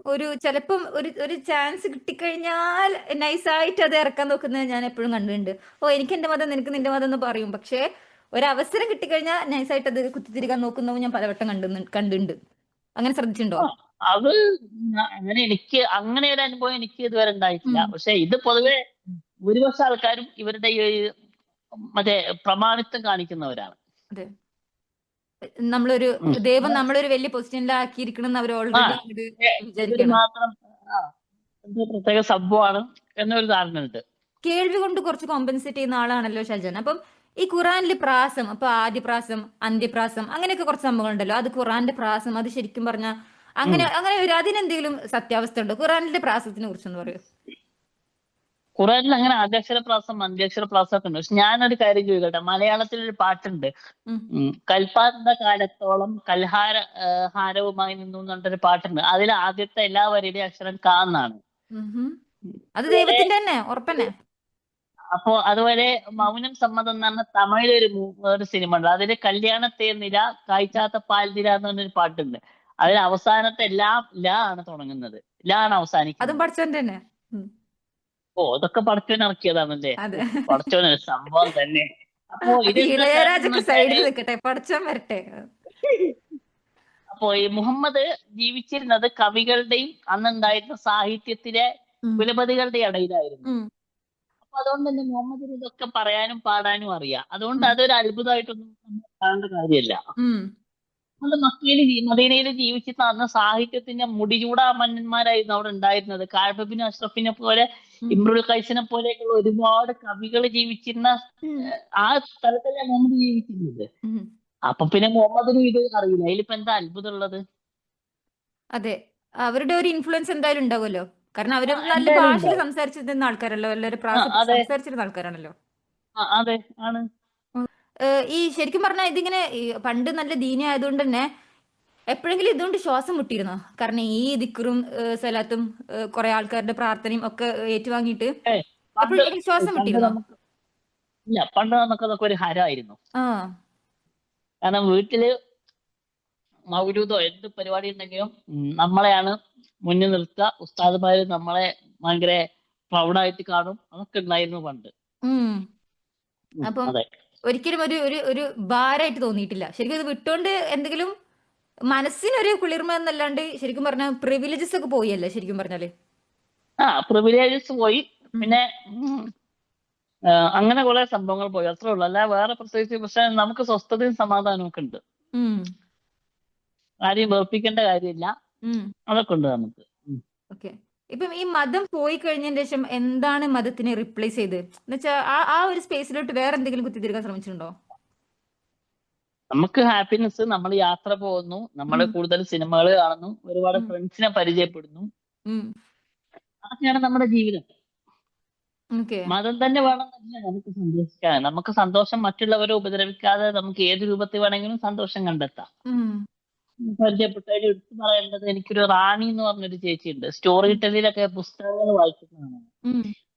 ചിലപ്പം ഒരു ചാൻസ് കിട്ടിക്കഴിഞ്ഞാൽ നൈസായിട്ട് അത് ഇറക്കാൻ നോക്കുന്നത് ഞാൻ എപ്പോഴും കണ്ടിട്ടുണ്ട്. എനിക്ക് എന്റെ മതം, നിനക്ക് നിന്റെ മതം എന്ന് പറയും. പക്ഷെ ഒരവസരം കിട്ടിക്കഴിഞ്ഞാൽ നൈസായിട്ട് അത് കുത്തിത്തിരിക്കാൻ നോക്കുന്നതും ഞാൻ പലവട്ടം കണ്ടിട്ടുണ്ട്. അങ്ങനെ ശ്രദ്ധിച്ചിട്ടുണ്ടോ? അത് അങ്ങനെ ഒരു അനുഭവം എനിക്ക് ഇതുവരെ ഉണ്ടായിട്ടില്ല. പക്ഷെ ഇത് പൊതുവെ ഭൂരിപക്ഷം ആൾക്കാരും ഇവരുടെ ഈ മറ്റേ പ്രമാണിത്വം കാണിക്കുന്നവരാണ്. അതെ. ദൈവം നമ്മളൊരു വലിയ പൊസിഷനിലാക്കിയിരിക്കണം അവർ ഓൾറെഡി വിചാരിക്കണം. മാത്രം പ്രത്യേക സംഭവമാണ് എന്നൊരു ധാരണ ഉണ്ട്. കേൾവി കൊണ്ട് കുറച്ച് കോമ്പൻസേറ്റ് ചെയ്യുന്ന ആളാണല്ലോ ഷാജാൻ. അപ്പം ഈ ഖുറാനിൽ പ്രാസം, അപ്പൊ ആദ്യപ്രാസം, അന്ത്യപ്രാസം, അങ്ങനെയൊക്കെ കുറച്ച് സംഭവങ്ങളുണ്ടല്ലോ. അത് ഖുറാന്റെ പ്രാസം, അത് ശരിക്കും പറഞ്ഞാൽ അങ്ങനെ അതിനെന്തെങ്കിലും സത്യാവസ്ഥ ഉണ്ടോ? ഖുറാനിന്റെ പ്രാസത്തിനെ കുറിച്ചൊന്ന് പറയൂ. ഖുറാനിൽ അങ്ങനെ ആദ്യാക്ഷരപ്രാസം അന്ത്യാക്ഷരപ്രാസം ഒക്കെ ഉണ്ട്. പക്ഷെ ഞാനൊരു കാര്യം ചോദിക്കട്ടെ, മലയാളത്തിലൊരു പാട്ടുണ്ട്, കൽപ്പാന്ത കാലത്തോളം ഹാരവുമായി നിന്നു എന്ന് പറഞ്ഞൊരു പാട്ടുണ്ട്. അതിൽ ആദ്യത്തെ എല്ലാ വരിയുടെയും അക്ഷരം കാ എന്നാണ്. അത് ദൈവത്തിന്റെ തന്നെ ഉറപ്പന്നെ. അപ്പോ അതുപോലെ മൗനം സമ്മതം എന്ന് പറഞ്ഞ തമിഴിലൊരു ഒരു സിനിമ ഉണ്ട്. അതില് കല്യാണത്തെ നില കായ്ച്ചാത്ത പാൽനിര എന്ന് പറഞ്ഞൊരു പാട്ടുണ്ട്. അതിൽ അവസാനത്തെ എല്ലാം ല ആണ് തുടങ്ങുന്നത്, ല ആണ് അവസാനിക്കുന്നത്. അതും പഠിച്ചോന്റെ തന്നെ. അതൊക്കെ പടച്ചോൻ ഇറക്കിയതാണല്ലേ. പടച്ചോന് സംഭവം തന്നെ. അപ്പോ ഇളയരാജൊക്കെ സൈഡിൽ നിൽക്കട്ടെ, പടച്ചോൻ വരട്ടെ. അപ്പോ ഈ മുഹമ്മദ് ജീവിച്ചിരുന്നത് കവികളുടെയും അന്നുണ്ടായിരുന്ന സാഹിത്യത്തിലെ കുലപതികളുടെ ഇടയിലായിരുന്നു. അപ്പൊ അതുകൊണ്ട് തന്നെ മുഹമ്മദിന് ഇതൊക്കെ പറയാനും പാടാനും അറിയാം. അതുകൊണ്ട് അതൊരു അത്ഭുതമായിട്ടൊന്നും നമ്മൾ കാണേണ്ട കാര്യമല്ല. അത് മദീനയിൽ ജീവിച്ചിരുന്ന അന്ന് സാഹിത്യത്തിന്റെ മുടിചൂടാ മന്നന്മാരായിരുന്നു അവിടെ ഉണ്ടായിരുന്നത്. കാഴ്ബിന് അഷ്റഫിനെ പോലെ, ഇമ്രുൽ ഖൈസിനെ പോലെയൊക്കെയുള്ള ഒരുപാട് കവികൾ ജീവിച്ചിരുന്ന ആ സ്ഥലത്തല്ലേ മുഹമ്മദ് ജീവിച്ചിരുന്നത്. അപ്പൊ പിന്നെ മുഹമ്മദിനും ഇത് അറിയില്ല. അതിലിപ്പോ എന്താ അത്ഭുതം ഉള്ളത്? അതെ, അവരുടെ ഒരു ഇൻഫ്ലുവൻസ് എന്തായാലും ഉണ്ടാവുമല്ലോ. കാരണം അവര് നല്ല ഭാഷയിൽ സംസാരിച്ചിരുന്ന ആൾക്കാരല്ലോ, എല്ലാവരും സംസാരിച്ചിരുന്ന ആൾക്കാരാണല്ലോ. അതെ, ആണ്. ഈ ശരിക്കും പറഞ്ഞാൽ ഇതിങ്ങനെ പണ്ട് നല്ല ദീനി ആയതുകൊണ്ട് തന്നെ എപ്പോഴെങ്കിലും ഇതുകൊണ്ട് ശ്വാസം മുട്ടിയിരുന്നോ? കാരണം ഈ ദിക്റും സലാത്തും കുറെ ആൾക്കാരുടെ പ്രാർത്ഥനയും ഒക്കെ ഏറ്റുവാങ്ങിയിട്ട് എപ്പോഴെങ്കിലും ശ്വാസം മുട്ടിയിരുന്നോ? ഇല്ല, പണ്ട് നമുക്കതൊക്കെ ഒരു ഹരമായിരുന്നു. കാരണം വീട്ടില് മൗലൂദോ എന്ത് പരിപാടി ഉണ്ടെങ്കിലും നമ്മളെയാണ് മുന്നിൽ നിർത്തുക. ഉസ്താദുമാര് നമ്മളെ ഭയങ്കര പ്രൗഡായിട്ട് കാണും. അതൊക്കെ ഉണ്ടായിരുന്നു പണ്ട്. അപ്പം ഒരിക്കലും ഒരു ഭാരമായിട്ട് തോന്നിയിട്ടില്ല. ശരിക്കും ഇത് വിട്ടോണ്ട് എന്തെങ്കിലും മനസ്സിനൊരു കുളിർമ എന്നല്ലാണ്ട് ശരിക്കും പറഞ്ഞാൽ പ്രിവിലേജസ് ഒക്കെ പോയല്ലേ ശരിക്കും പറഞ്ഞാല്? പ്രിവിലേജസ് പോയി. പിന്നെ അങ്ങനെ കുറെ സംഭവങ്ങൾ പോയി, അത്രേ ഉള്ളൂ. അല്ല വേറെ പ്രത്യേകിച്ച്. പക്ഷെ നമുക്ക് സ്വസ്ഥതയും സമാധാനവും ഒക്കെ ഉണ്ട്. ആരെയും വെറുപ്പിക്കേണ്ട കാര്യമില്ല. അതൊക്കെ ഉണ്ട് നമുക്ക്. ഇപ്പം ഈ മതം പോയി കഴിഞ്ഞതിന് ശേഷം എന്താണ് മതത്തിനെ റിപ്ലേസ് ചെയ്ത് എന്നുവെച്ചാൽ ആ ഒരു സ്പേസിലോട്ട് വേറെ എന്തെങ്കിലും കുത്തിത്തിരിക്കാൻ ശ്രമിച്ചിട്ടുണ്ടോ? നമുക്ക് ഹാപ്പിനെസ്, നമ്മൾ യാത്ര പോകുന്നു, നമ്മൾ കൂടുതൽ സിനിമകൾ കാണുന്നു, ഒരുപാട് ഫ്രണ്ട്സിനെ പരിചയപ്പെടുന്നു. അതൊക്കെയാണ് നമ്മുടെ ജീവിതം. മതം തന്നെ വേണമെന്നില്ല നമുക്ക് സന്തോഷിക്കാൻ. നമുക്ക് സന്തോഷം മറ്റുള്ളവരെ ഉപദ്രവിക്കാതെ നമുക്ക് ഏത് രൂപത്തിൽ വേണമെങ്കിലും സന്തോഷം കണ്ടെത്താം. പരിചയപ്പെട്ടതിൽ എടുത്തു പറയേണ്ടത്, എനിക്കൊരു റാണി എന്ന് പറഞ്ഞൊരു ചേച്ചിയുണ്ട്. സ്റ്റോറി ടെല്ലിലൊക്കെ പുസ്തകങ്ങൾ വായിക്കുന്നതാണ്.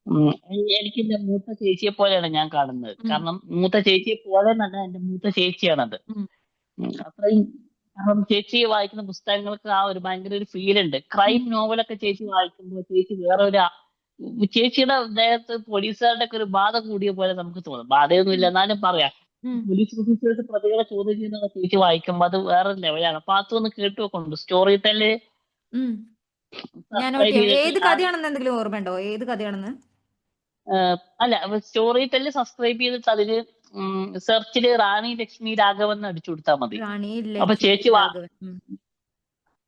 ഉം, എനിക്ക് എന്റെ മൂത്ത ചേച്ചിയെ പോലെയാണ് ഞാൻ കാണുന്നത്. ഉം, കാരണം മൂത്ത ചേച്ചിയെ പോലെ എന്നല്ല, എന്റെ മൂത്ത ചേച്ചിയാണത്. ഉം, അത്രയും, കാരണം ചേച്ചി വായിക്കുന്ന പുസ്തകങ്ങൾക്ക് ആ ഒരു ഭയങ്കര ഒരു ഫീൽ ഉണ്ട്. ഉം, ക്രൈം നോവലൊക്കെ ചേച്ചി വായിക്കുമ്പോൾ ചേച്ചി വേറെ ഒരു ചേച്ചിയുടെ ദേഹത്ത് പോലീസുകാരുടെ ഒക്കെ ഒരു ബാധ കൂടിയ പോലെ നമുക്ക് തോന്നും. ബാധയൊന്നും ഇല്ല എന്നാലും പറയാം, ഉം, പോലീസ് ഓഫീസേഴ്സ് പ്രതികളെ ചോദ്യം ചെയ്യുന്നതൊക്കെ ചേച്ചി വായിക്കുമ്പോൾ അത് വേറെ ലെവലാണ്. അപ്പൊ അതൊന്ന് കേട്ടു വെക്കുന്നുണ്ട്. സ്റ്റോറി ടെല് ഉം. ഞാൻ നോട്ട് സബ്സ്ക്രൈബ് ചെയ്യാം. ചെയ്തിട്ട് ഏത് കഥയാണെന്ന് എന്തെങ്കിലും ഓർമ്മയുണ്ടോ? ഏത് കഥയാണെന്ന്? അല്ല, സ്റ്റോറി ടെല് സബ്സ്ക്രൈബ് ചെയ്തിട്ട് അതില് സെർച്ചില് റാണി ലക്ഷ്മി രാഘവൻ എന്ന് അടിച്ചു കൊടുത്താൽ മതി. റാണി അപ്പൊ ലക്ഷ്മി രാഘവൻ.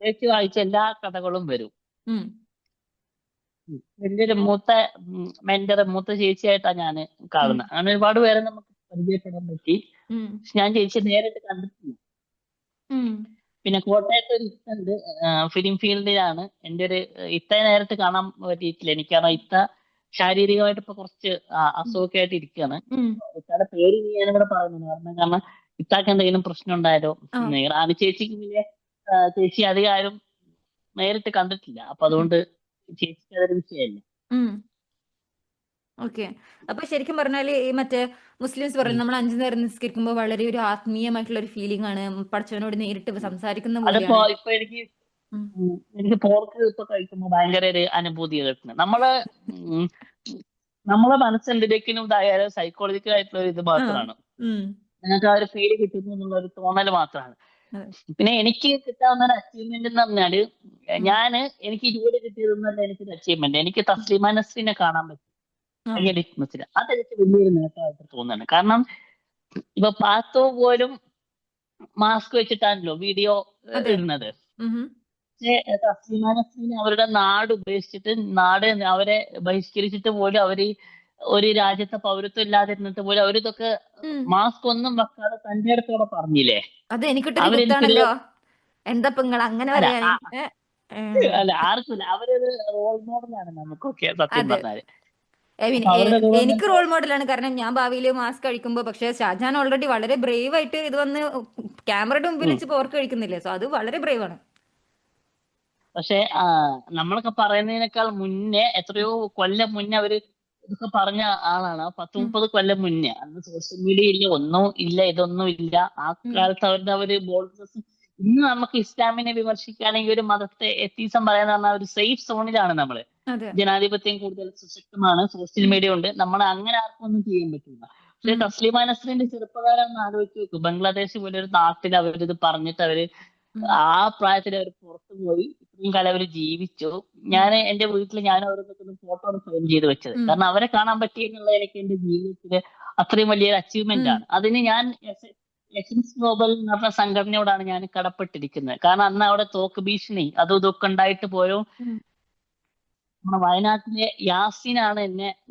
ചേച്ചി വായിച്ച എല്ലാ കഥകളും വരും. ഉം, എന്റെ ഒരു മൂത്ത മെന്റർ, മൂത്ത ചേച്ചിയായിട്ടാണ് ഞാൻ ഉം, കാണുന്നത്. അങ്ങനെ ഒരുപാട് പേരെ നമുക്ക് പരിചയപ്പെടാൻ പറ്റി. ഉം, പക്ഷെ ഞാൻ ചേച്ചിയെ നേരിട്ട് കണ്ടിട്ടില്ല. ഉം, പിന്നെ കോട്ടയത്ത് ഒരു ഇത്തുണ്ട്, ഫിലിം ഫീൽഡിലാണ്. എന്റെ ഒരു ഇത്തയെ നേരിട്ട് കാണാൻ പറ്റിയിട്ടില്ല എനിക്ക്. കാരണം ഇത്ത ശാരീരികമായിട്ട് ഇപ്പൊ കുറച്ച് അസുഖമൊക്കെ ആയിട്ട് ഇരിക്കുകയാണ്. ഉം. ഇത്തയുടെ പേര് ഞാനും കൂടെ പറയുന്നത് കാരണം ഇത്താക്ക് എന്തെങ്കിലും പ്രശ്നം ഉണ്ടായാലോ. ആ, റാണി ചേച്ചിക്ക് പിന്നെ ചേച്ചി അധികം ആരും നേരിട്ട് കണ്ടിട്ടില്ല. അപ്പൊ അതുകൊണ്ട് ചേച്ചിക്ക് അതൊരു വിഷയമല്ല. ഉം. ഓക്കെ. അപ്പൊ ശരിക്കും പറഞ്ഞാല് ഈ മറ്റേ മുസ്ലിംസ് പറയുന്നത് നമ്മൾ 5 നേരം നിസ്കരിക്കുമ്പോൾ വളരെ ഒരു ആത്മീയമായിട്ടുള്ള ഒരു ഫീലിംഗ് ആണ്. പടച്ചവനോട് നേരിട്ട് സംസാരിക്കുന്ന അതിപ്പോ പോലെയാണ്. ഇപ്പൊ എനിക്ക് ഉം. എനിക്ക് പോർക്ക് ഇപ്പൊ കഴിക്കുമ്പോൾ ഭയങ്കര ഒരു അനുഭൂതി കിട്ടുന്നത്. ഉം, നമ്മളെ മനസ്സെന്തിലേക്കും ഇതായാലും സൈക്കോളജിക്കൽ ആയിട്ടുള്ള ഒരു ഇത് ആ. മാത്രമാണ്. ഉം. നിങ്ങൾക്ക് ആ ഒരു ഫീല് കിട്ടുന്നു എന്നുള്ള ഒരു തോന്നൽ മാത്രമാണ്. അതെ. പിന്നെ എനിക്ക് കിട്ടാവുന്ന ഒരു അച്ചീവ്മെന്റ് എന്ന് പറഞ്ഞാല്, ഉം. എനിക്ക് ജോലി കിട്ടിയതൊന്നല്ല എനിക്കൊരു അച്ചീവ്മെന്റ്. എനിക്ക് തസ്ലിമ നസ്രിനെ കാണാൻ പറ്റും ആ. കഴിഞ്ഞ ലിറ്റ്മസിൽ. അതെനിക്ക് വലിയൊരു നേട്ടമായിട്ട് തോന്നുന്നുണ്ട്. കാരണം ഇപ്പൊ പാത്തോ പോലും മാസ്ക് വെച്ചിട്ടാണല്ലോ വീഡിയോ അതെ. ഇടുന്നത്. ഉം. പക്ഷേ തസ്ലിമ നസ്രീനെ അവരുടെ നാട് ഉപേക്ഷിച്ചിട്ട്, നാട് അവരെ ബഹിഷ്കരിച്ചിട്ട് പോലും അവര് ഒരു രാജ്യത്തെ പൗരത്വം ഇല്ലാതിരുന്നിട്ട് പോലും അവരിതൊക്കെ ഉം. മാസ്ക് ഒന്നും വെക്കാതെ തന്റെ അടുത്തോടെ പറഞ്ഞില്ലേ. അത് എനിക്കിട്ടൊരു അവരെനിക്കൊരു കുത്താണല്ലോ. എന്താ ഇപ്പൊ നിങ്ങൾ അങ്ങനെ അല്ല പറയാനേ? അല്ല ആർക്കുമില്ല, അവരൊരു റോൾ മോഡലാണ് നമുക്കൊക്കെ സത്യം അതെ. പറഞ്ഞാല്. ഐ മീൻ അപ്പൊ അവരുടെ കൂടെ എനിക്ക് നിന്നിട്ട് റോൾ മോഡലാണ്. കാരണം ഞാൻ ഭാവിയിൽ മാസ്ക് കഴിക്കുമ്പോൾ, പക്ഷേ ഷാജഹാൻ ഓൾറെഡി വളരെ ബ്രേവ് ആയിട്ട് ഇത് വന്ന് ക്യാമറയുടെ മുമ്പിൽ ഉം. വെച്ച് പോർക്ക് കഴിക്കുന്നില്ലേ. സോ അത് വളരെ ബ്രേവ് ആണ്. പക്ഷെ നമ്മളൊക്കെ പറയുന്നതിനേക്കാൾ മുന്നേ, എത്രയോ കൊല്ലം മുന്നേ അവര് ഇതൊക്കെ പറഞ്ഞ ആളാണ്. 10-30 കൊല്ലം മുന്നേ. അന്ന് സോഷ്യൽ മീഡിയ ഇല്ല, ഒന്നും ഇല്ല, ഇതൊന്നും ഇല്ല. ആ ഉം. കാലത്ത് അവരുടെ ഒരു ബോൾഡ്നെസ്. ഇന്ന് നമുക്ക് ഇസ്ലാമിനെ വിമർശിക്കുകയാണെങ്കിൽ ഒരു മതത്തെ എത്തീസം പറയാന്ന് പറഞ്ഞാൽ ഒരു സേഫ് സോണിലാണ് നമ്മള്. അതെ. ജനാധിപത്യം കൂടുതൽ സുശക്തമാണ്, സോഷ്യൽ ഉം. മീഡിയ ഉണ്ട്, നമ്മൾ അങ്ങനെ ആർക്കും ഒന്നും ചെയ്യാൻ പറ്റില്ല. പക്ഷെ ഉം. തസ്ലിമ നസ്രിന്റെ ചെറുപ്പകാലം ഒന്ന് ആലോചിച്ച് നോക്കും. ബംഗ്ലാദേശ് പോലെ ഒരു നാട്ടിൽ അവരിത് പറഞ്ഞിട്ട് ഉം. ആ പ്രായത്തിൽ അവർ പുറത്തു പോയി ഇത്രയും കാലം അവർ ജീവിച്ചു. ഉം. എന്റെ വീട്ടിൽ ഞാൻ അവരൊക്കെ ഫോട്ടോ ഫ്രെയിം ചെയ്ത് വെച്ചത്. ഉം. കാരണം അവരെ കാണാൻ പറ്റിയെന്നുള്ള എനിക്ക് എന്റെ ജീവിതത്തില് അത്രയും വലിയൊരു അച്ചീവ്മെന്റ് ഉം. ആണ്. അതിന് ഞാൻ എസൻസ് ഗ്ലോബൽ എന്ന് പറഞ്ഞ സംഘടനയോടാണ് ഞാൻ കടപ്പെട്ടിരിക്കുന്നത്. കാരണം അന്ന് അവിടെ തോക്ക് ഭീഷണി അതും ഇതൊക്കെ ഉണ്ടായിട്ട് പോലും ഉം. നമ്മുടെ വയനാട്ടിലെ യാസിനാണ്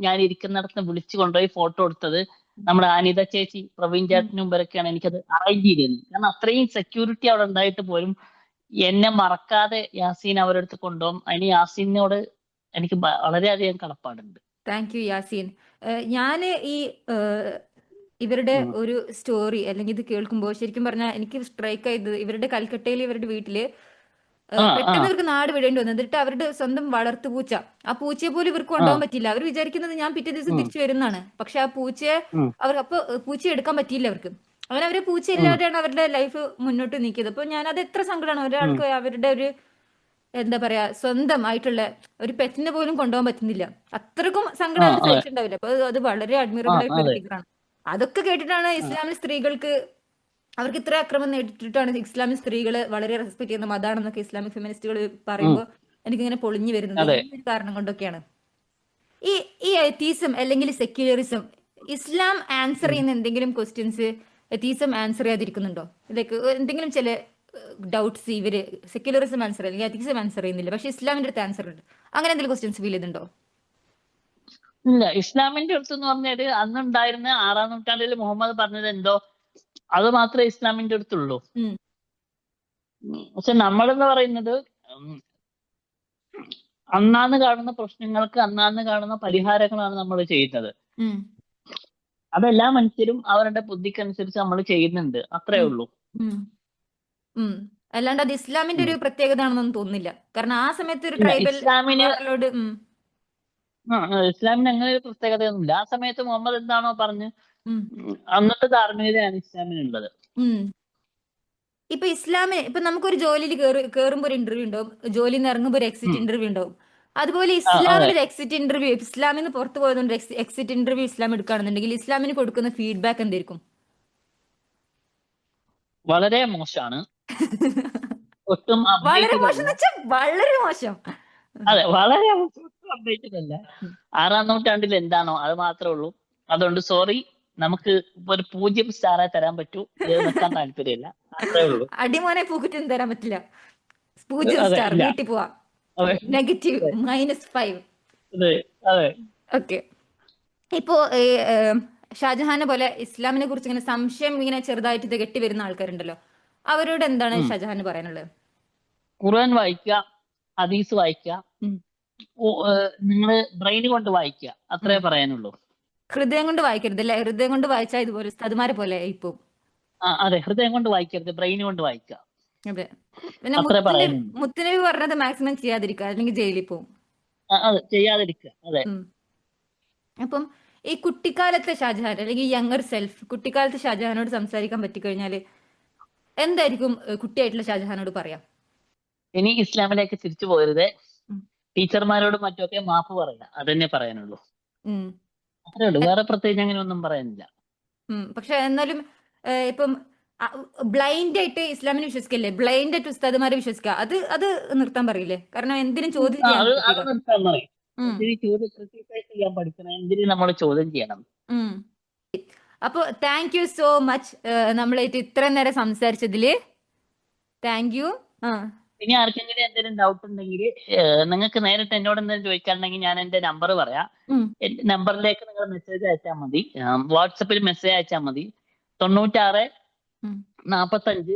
ഞാൻ ഇരിക്കുന്നിടത്ത് വിളിച്ചു കൊണ്ടുപോയി ഫോട്ടോ എടുത്തത്. നമ്മുടെ അനിത ചേച്ചി, പ്രവീൺ ഉം. ചേട്ടനും ഇവരൊക്കെയാണ് എനിക്കത് അറേഞ്ച് ചെയ്തത്. കാരണം അത്രയും സെക്യൂരിറ്റി അവിടെ ഉണ്ടായിട്ട് പോലും എന്നെ മറക്കാതെ യാസീൻ അവരടുത്ത് കൊണ്ടുപോകും. അതിന് യാസീനോട് എനിക്ക് വളരെയധികം കടപ്പാടുണ്ട്. Thank you Yaseen. ഞാന് ഈ ഇവരുടെ ഉം. ഒരു സ്റ്റോറി അല്ലെങ്കിൽ ഇത് കേൾക്കുമ്പോൾ ശരിക്കും പറഞ്ഞാൽ എനിക്ക് സ്ട്രൈക്ക് ആയത്, ഇവരുടെ കൽക്കട്ടയിൽ ഇവരുടെ വീട്ടില് ആ ആ പെട്ടെന്ന് ഇവർക്ക് നാട് വിടേണ്ടി വന്നു. എന്നിട്ട് അവരുടെ സ്വന്തം വളർത്തു പൂച്ച, ആ പൂച്ചയെ പോലും ഇവർക്ക് ആ കൊണ്ടുപോകാൻ പറ്റില്ല. അവർ വിചാരിക്കുന്നത് ഞാൻ പിറ്റേ ദിവസം ഉം തിരിച്ചു വരുന്നതാണ്. പക്ഷെ ആ പൂച്ചയെ ഉം അപ്പൊ പൂച്ചയെ എടുക്കാൻ പറ്റിയില്ല അവർക്ക്. അങ്ങനെ അവര് പൂച്ച ഉം ഇല്ലാതെയാണ് അവരുടെ ലൈഫ് മുന്നോട്ട് നീക്കിയത്. അപ്പൊ ഞാനത് എത്ര സങ്കടമാണ്. ഉം ഒരാൾക്ക് അവരുടെ ഒരു എന്താ പറയാ സ്വന്തം ആയിട്ടുള്ള ഒരു പെറ്റിനെ പോലും കൊണ്ടുപോകാൻ പറ്റുന്നില്ല. അത്രക്കും സങ്കടം ആ അവർ അതെ സഹിച്ചിട്ടുണ്ടാവില്ല. അപ്പൊ അത് വളരെ ആ അഡ്മിറബിൾ ആയിട്ടുള്ള ഒരു അതെ ഫിഗറാണ്. അതൊക്കെ കേട്ടിട്ടാണ് ആ ഇസ്ലാമിൽ സ്ത്രീകൾക്ക് അവർക്ക് ഇത്ര അക്രമം നേരിട്ടിട്ടാണ് ഇസ്ലാമിക് സ്ത്രീകള് വളരെ റെസ്പെക്ട് ചെയ്യുന്ന മതാണെന്നൊക്കെ ഇസ്ലാമിക് ഫെമിനിസ്റ്റുകൾ ഉം പറയുമ്പോൾ എനിക്കിങ്ങനെ പൊളിഞ്ഞു വരുന്നത് ഈ അതെ. ഒരു കാരണം കൊണ്ടൊക്കെയാണ്. ഈ ഈ എത്തീസം അല്ലെങ്കിൽ സെക്യുലറിസം, ഇസ്ലാം ആൻസർ ഉം. ചെയ്യുന്ന എന്തെങ്കിലും ക്വസ്റ്റ്യൻസ് എത്തീസം ആൻസർ ചെയ്യാതിരിക്കുന്നുണ്ടോ? ഇതൊക്കെ എന്തെങ്കിലും ചില ഡൗട്ട്സ് ഇവര് സെക്യുലറിസം ആൻസർ അല്ലെങ്കിൽ എത്തീസം ആൻസർ ചെയ്യുന്നില്ല, പക്ഷെ ഇസ്ലാമിന്റെ അടുത്ത് ആൻസർ ഉണ്ട്. അങ്ങനെ എന്തെങ്കിലും ക്വസ്റ്റ്യൻസ് ഫീൽ ചെയ്തിട്ടുണ്ടോ? ഇല്ല, ഇസ്ലാമിന്റെ അടുത്ത് എന്ന് പറഞ്ഞാല് അന്നുണ്ടായിരുന്ന 6-ാം നൂറ്റാണ്ടിൽ മുഹമ്മദ് പറഞ്ഞത് എന്തോ അത് മാത്രമേ ഇസ്ലാമിന്റെ അടുത്തുള്ളൂ. ഉം. പക്ഷെ നമ്മളെന്ന് പറയുന്നത് ഉം, അന്നാന്ന് കാണുന്ന പ്രശ്നങ്ങൾക്ക് അന്നാന്ന് കാണുന്ന പരിഹാരങ്ങളാണ് നമ്മൾ ചെയ്യുന്നത്. ഉം. അതെല്ലാ മനുഷ്യരും അവരുടെ ബുദ്ധിക്കനുസരിച്ച് നമ്മൾ ചെയ്യുന്നുണ്ട്, അത്രേ ഉം. ഉള്ളൂ. ഉം. ഉം. അല്ലാണ്ട് അത് ഇസ്ലാമിന്റെ ഉം. ഒരു പ്രത്യേകത ആണെന്നൊന്നും തോന്നുന്നില്ല. കാരണം ആ സമയത്ത് ഒരു ഇല്ല, ട്രൈബൽ ഇസ്ലാമിന് വാറിലോട് ഇസ്ലാമിന് അങ്ങനെ ഒരു പ്രത്യേകതയൊന്നുമില്ല. ആ സമയത്ത് മുഹമ്മദ് എന്താണോ പറഞ്ഞ് ഉം. അന്നത്തെ ധാർമ്മികതയാണ് ഇസ്ലാമിനുള്ളത്. ഉം. ഇപ്പൊ ഇസ്ലാമിന് ഇപ്പൊ നമുക്കൊരു ജോലിയിൽ കേറുമ്പോ ഒരു ഇന്റർവ്യൂ ഉണ്ടാവും, ജോലിയിൽ നിന്ന് ഇറങ്ങുമ്പോൾ ഒരു എക്സിറ്റ് ഉം. ഇന്റർവ്യൂ ഉണ്ടാവും. അതുപോലെ അതെ. ഇസ്ലാമിന് ഒരു എക്സിറ്റ് ഇന്റർവ്യൂ, ഇസ്ലാമിൽ നിന്ന് പുറത്തു പോയതുകൊണ്ട് എക്സിറ്റ് ഇന്റർവ്യൂ ഇസ്ലാം എടുക്കുകയാണെന്നുണ്ടെങ്കിൽ ഇസ്ലാമിന് കൊടുക്കുന്ന ഫീഡ്ബാക്ക് എന്തായിരിക്കും? വളരെ മോശമാണ്. ഒട്ടും വളരെ അപ്ഡേറ്റഡ് മോശം അല്ല. എന്ന് വെച്ചാൽ വളരെ മോശം. അതെ, വളരെ മോശം. ഒട്ടും അപ്ഡേറ്റഡ് അല്ല. 6-ാം നൂറ്റാണ്ടിൽ എന്താണോ അത് മാത്രമേ ഉള്ളൂ. അതുകൊണ്ട് സോറി, നമുക്ക് ഇപ്പൊ ഒരു 0 സ്റ്റാറേ തരാൻ പറ്റൂ. ഇത് നിൽക്കാൻ താല്പര്യമില്ല. അത്രേ ഉള്ളൂ. അടിമോനെ പൂക്കുറ്റൊന്നും തരാൻ പറ്റില്ല. 0 അതെ, സ്റ്റാർ, ഇല്ല. വീട്ടിൽ പോവാം. അതെ, നെഗറ്റീവ് അതെ, -5. അതെ, അതെ. ഓക്കെ. ഇപ്പോ ഷാജഹാനെ പോലെ ഇസ്ലാമിനെ കുറിച്ച് ഇങ്ങനെ സംശയം ഇങ്ങനെ ചെറുതായിട്ട് തികട്ടി വരുന്ന ആൾക്കാരുണ്ടല്ലോ, അവരോട് എന്താണ് ഉം. ഷാജഹാന് പറയാനുള്ളത്? ഖുർആൻ വായിക്കുക, ഹദീസ് വായിക്കുക. ഉം. നിങ്ങള് ബ്രെയിൻ കൊണ്ട് വായിക്കുക. ഉം. അത്രേ പറയാനുള്ളൂ. ഹൃദയം കൊണ്ട് വായിക്കരുത് അല്ലെ? ഹൃദയം കൊണ്ട് വായിച്ചാൽ ഇതുപോലെ ഉസ്താദുമാരെ പോലെ ഇപ്പൊ. അതെ, ഹൃദയം കൊണ്ട് വായിക്കരുത്, ബ്രെയിൻ കൊണ്ട് വായിക്കുക. അതെ. പിന്നെ അത്രേ പറയാനുള്ളൂ. മുത്തുനബി പറഞ്ഞത് മാക്സിമം ചെയ്യാതിരിക്കുക, അല്ലെങ്കിൽ ജയിലിൽ പോകും. അതെ, ചെയ്യാതിരിക്കുക. അതെ. ഉം. അപ്പം ഈ കുട്ടിക്കാലത്തെ ഷാജഹാൻ അല്ലെങ്കിൽ യങ്ങർ സെൽഫ്, കുട്ടിക്കാലത്തെ ഷാജഹാനോട് സംസാരിക്കാൻ പറ്റിക്കഴിഞ്ഞാല് എന്തായിരിക്കും കുട്ടിയായിട്ടുള്ള ഷാജഹാനോട് പറയാം? ഇനി ഇസ്ലാമിലേക്ക് തിരിച്ചു പോകരുത്. ഉം. ടീച്ചർമാരോടും മറ്റുമൊക്കെ മാപ്പ് പറയുക. അതന്നെ പറയാനുള്ളൂ. ഉം. അത്രേ ഉള്ളൂ. വേറെ പ്രത്യേകിച്ച് അങ്ങനെ ഒന്നും പറയാനില്ല. പക്ഷെ എന്നാലും ഇപ്പം ബ്ലൈൻഡ് ആയിട്ട് ഇസ്ലാമിനെ വിശ്വസിക്കല്ലേ, ബ്ലൈൻഡ് ആയിട്ട് ഉസ്താദുമാരെ വിശ്വസിക്കുക, അത് നിർത്താൻ പറയില്ലേ? കാരണം എന്തിനും ചോദ്യം ചെയ്യാൻ അത് പഠിപ്പിക്കുക. നിർത്താൻ പറയും. ഉം. എന്തിന് ചോദ്യം ക്രിട്ടിസൈസ് ചെയ്യാൻ പഠിക്കണം, എന്തിന് നമ്മൾ ചോദ്യം ചെയ്യണം. ഉം. അപ്പൊ താങ്ക് യു സോ മച്ച് നമ്മളായിട്ട് ഇത്രയും നേരം സംസാരിച്ചതില്. Thank you. ആ. ഇനി ആർക്കെങ്കിലും എന്തെങ്കിലും ഡൗട്ട് ഉണ്ടെങ്കിൽ നിങ്ങൾക്ക് നേരിട്ട് എന്നോട് എന്തെങ്കിലും ചോദിക്കാനുണ്ടെങ്കിൽ ഞാൻ എന്റെ നമ്പർ പറയാം. ഉം. എന്റെ നമ്പറിലേക്ക് നിങ്ങൾ മെസ്സേജ് അയച്ചാൽ മതി. വാട്സപ്പിൽ മെസ്സേജ് അയച്ചാൽ മതി. 96 ഉം. 45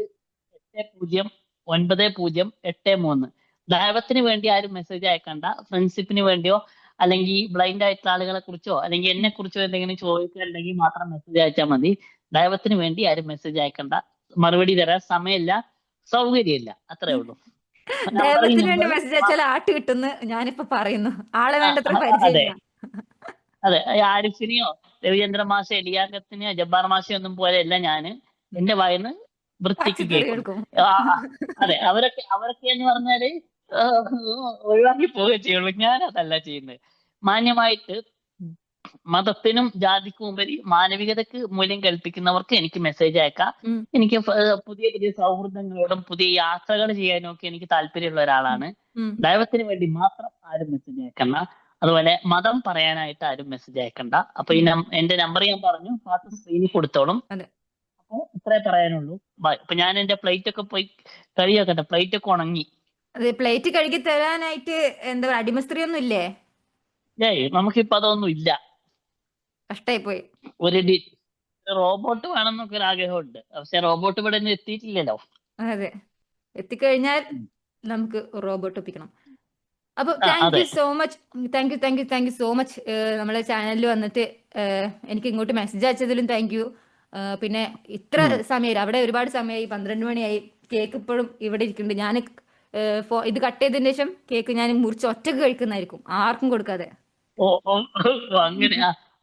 80 9083. ദൈവത്തിന് വേണ്ടി ആരും മെസ്സേജ് അയക്കണ്ട. ഫ്രണ്ട്ഷിപ്പിന് വേണ്ടിയോ അല്ലെങ്കിൽ ബ്ലൈൻഡ് ആയിട്ടുള്ള ആളുകളെ കുറിച്ചോ അല്ലെങ്കിൽ എന്നെ കുറിച്ചോ എന്തെങ്കിലും ചോദിക്കാനുണ്ടെങ്കിൽ മാത്രം മെസ്സേജ് അയച്ചാൽ മതി. ദൈവത്തിന് വേണ്ടി ആരും മെസ്സേജ് അയക്കണ്ട. മറുപടി തരാൻ സമയമില്ല, സൗകര്യമില്ല. അത്രേ ഉള്ളൂ. നമ്പർ ഈ ദൈവത്തിന് വേണ്ടി നമ്പർ. മെസ്സേജ് അയച്ചാൽ ആട്ട് കിട്ടുന്നു ഞാനിപ്പോ പറയുന്നു. ആളെ വേണ്ടത്ര അതെ, പരിചയമില്ല. അതെ. ആരിഫിനെയോ രവിചന്ദ്ര മാഷ എലിയാക്കത്തിനെയോ ജബ്ബാർ മാഷയോ ഒന്നും പോലെയല്ല ഞാന്. എന്റെ വായന്ന് വൃത്തിക്ക് പച്ചക്കറി കേൾക്കും. കേൾക്കും. അതെ, അവരൊക്കെ എന്ന് പറഞ്ഞാല് ആ, ഒഴിവാക്കി പോവുകയെ ചെയ്യുള്ളൂ. ഞാൻ അതല്ല ചെയ്യുന്നത്. മാന്യമായിട്ട് മതത്തിനും ജാതിക്കും ഉപരി മാനവികതയ്ക്ക് മൂല്യം കൽപ്പിക്കുന്നവർക്ക് എനിക്ക് മെസ്സേജ് അയക്കാം. ഉം. എനിക്ക് പുതിയ പുതിയ സൗഹൃദങ്ങളോടും പുതിയ യാത്രകൾ ചെയ്യാനും ഒക്കെ എനിക്ക് താല്പര്യമുള്ള ഒരാളാണ്. ഉം. ദൈവത്തിന് വേണ്ടി മാത്രം ആരും മെസ്സേജ് അയക്കണ്ട. അതുപോലെ മതം പറയാനായിട്ട് ആരും മെസ്സേജ് അയക്കണ്ട. അപ്പൊ എന്റെ നമ്പർ ഞാൻ പറഞ്ഞു, പാത്ത് സ്ക്രീനിൽ കൊടുത്തോളും. അതെ. അപ്പൊ ഇത്രേ പറയാനുള്ളൂ. ബൈ. ഇപ്പൊ ഞാൻ എന്റെ പ്ലേറ്റ് ഒക്കെ പോയി കഴിയാക്കട്ടെ. പ്ലേറ്റ് ഒക്കെ ഉണങ്ങി. അതെ, പ്ലേറ്റ് കഴുകി തരാനായിട്ട് എന്താ പറയുക, അടിമസ്ത്രീ ഒന്നും ഇല്ലേ? നമുക്കിപ്പോ അതൊന്നും ഇല്ല. കഷ്ടായി പോയി. ഒരു റോബോട്ട് വേണമെന്നൊക്കെ ഒരു ആഗ്രഹമുണ്ട്. പക്ഷെ റോബോട്ട് ഇവിടെ ഒന്നും എത്തിയിട്ടില്ലല്ലോ. അതെ, എത്തിക്കഴിഞ്ഞാൽ ഉം. നമുക്ക് റോബോട്ട് ഒപ്പിക്കണം. അപ്പൊ താങ്ക് അതെ. You so much. Thank you so much നമ്മളെ ചാനലിൽ വന്നിട്ട് എനിക്ക് ഇങ്ങോട്ട് മെസ്സേജ് അയച്ചതിലും താങ്ക് യു. പിന്നെ ഇത്ര ഉം. സമയം അവിടെ ഒരുപാട് സമയമായി, 12 മണിയായി. കേക്ക് ഇപ്പോഴും ഇവിടെ ഇരിക്കുന്നുണ്ട്. ഞാൻ ഇത് കട്ട് ചെയ്തതിന് ശേഷം കേക്ക് ഞാൻ മുറിച്ച് ഒറ്റക്ക് കഴിക്കുന്നതായിരിക്കും, ആർക്കും കൊടുക്കാതെ. ഓ, ഓ, ഓ, അങ്ങനെ.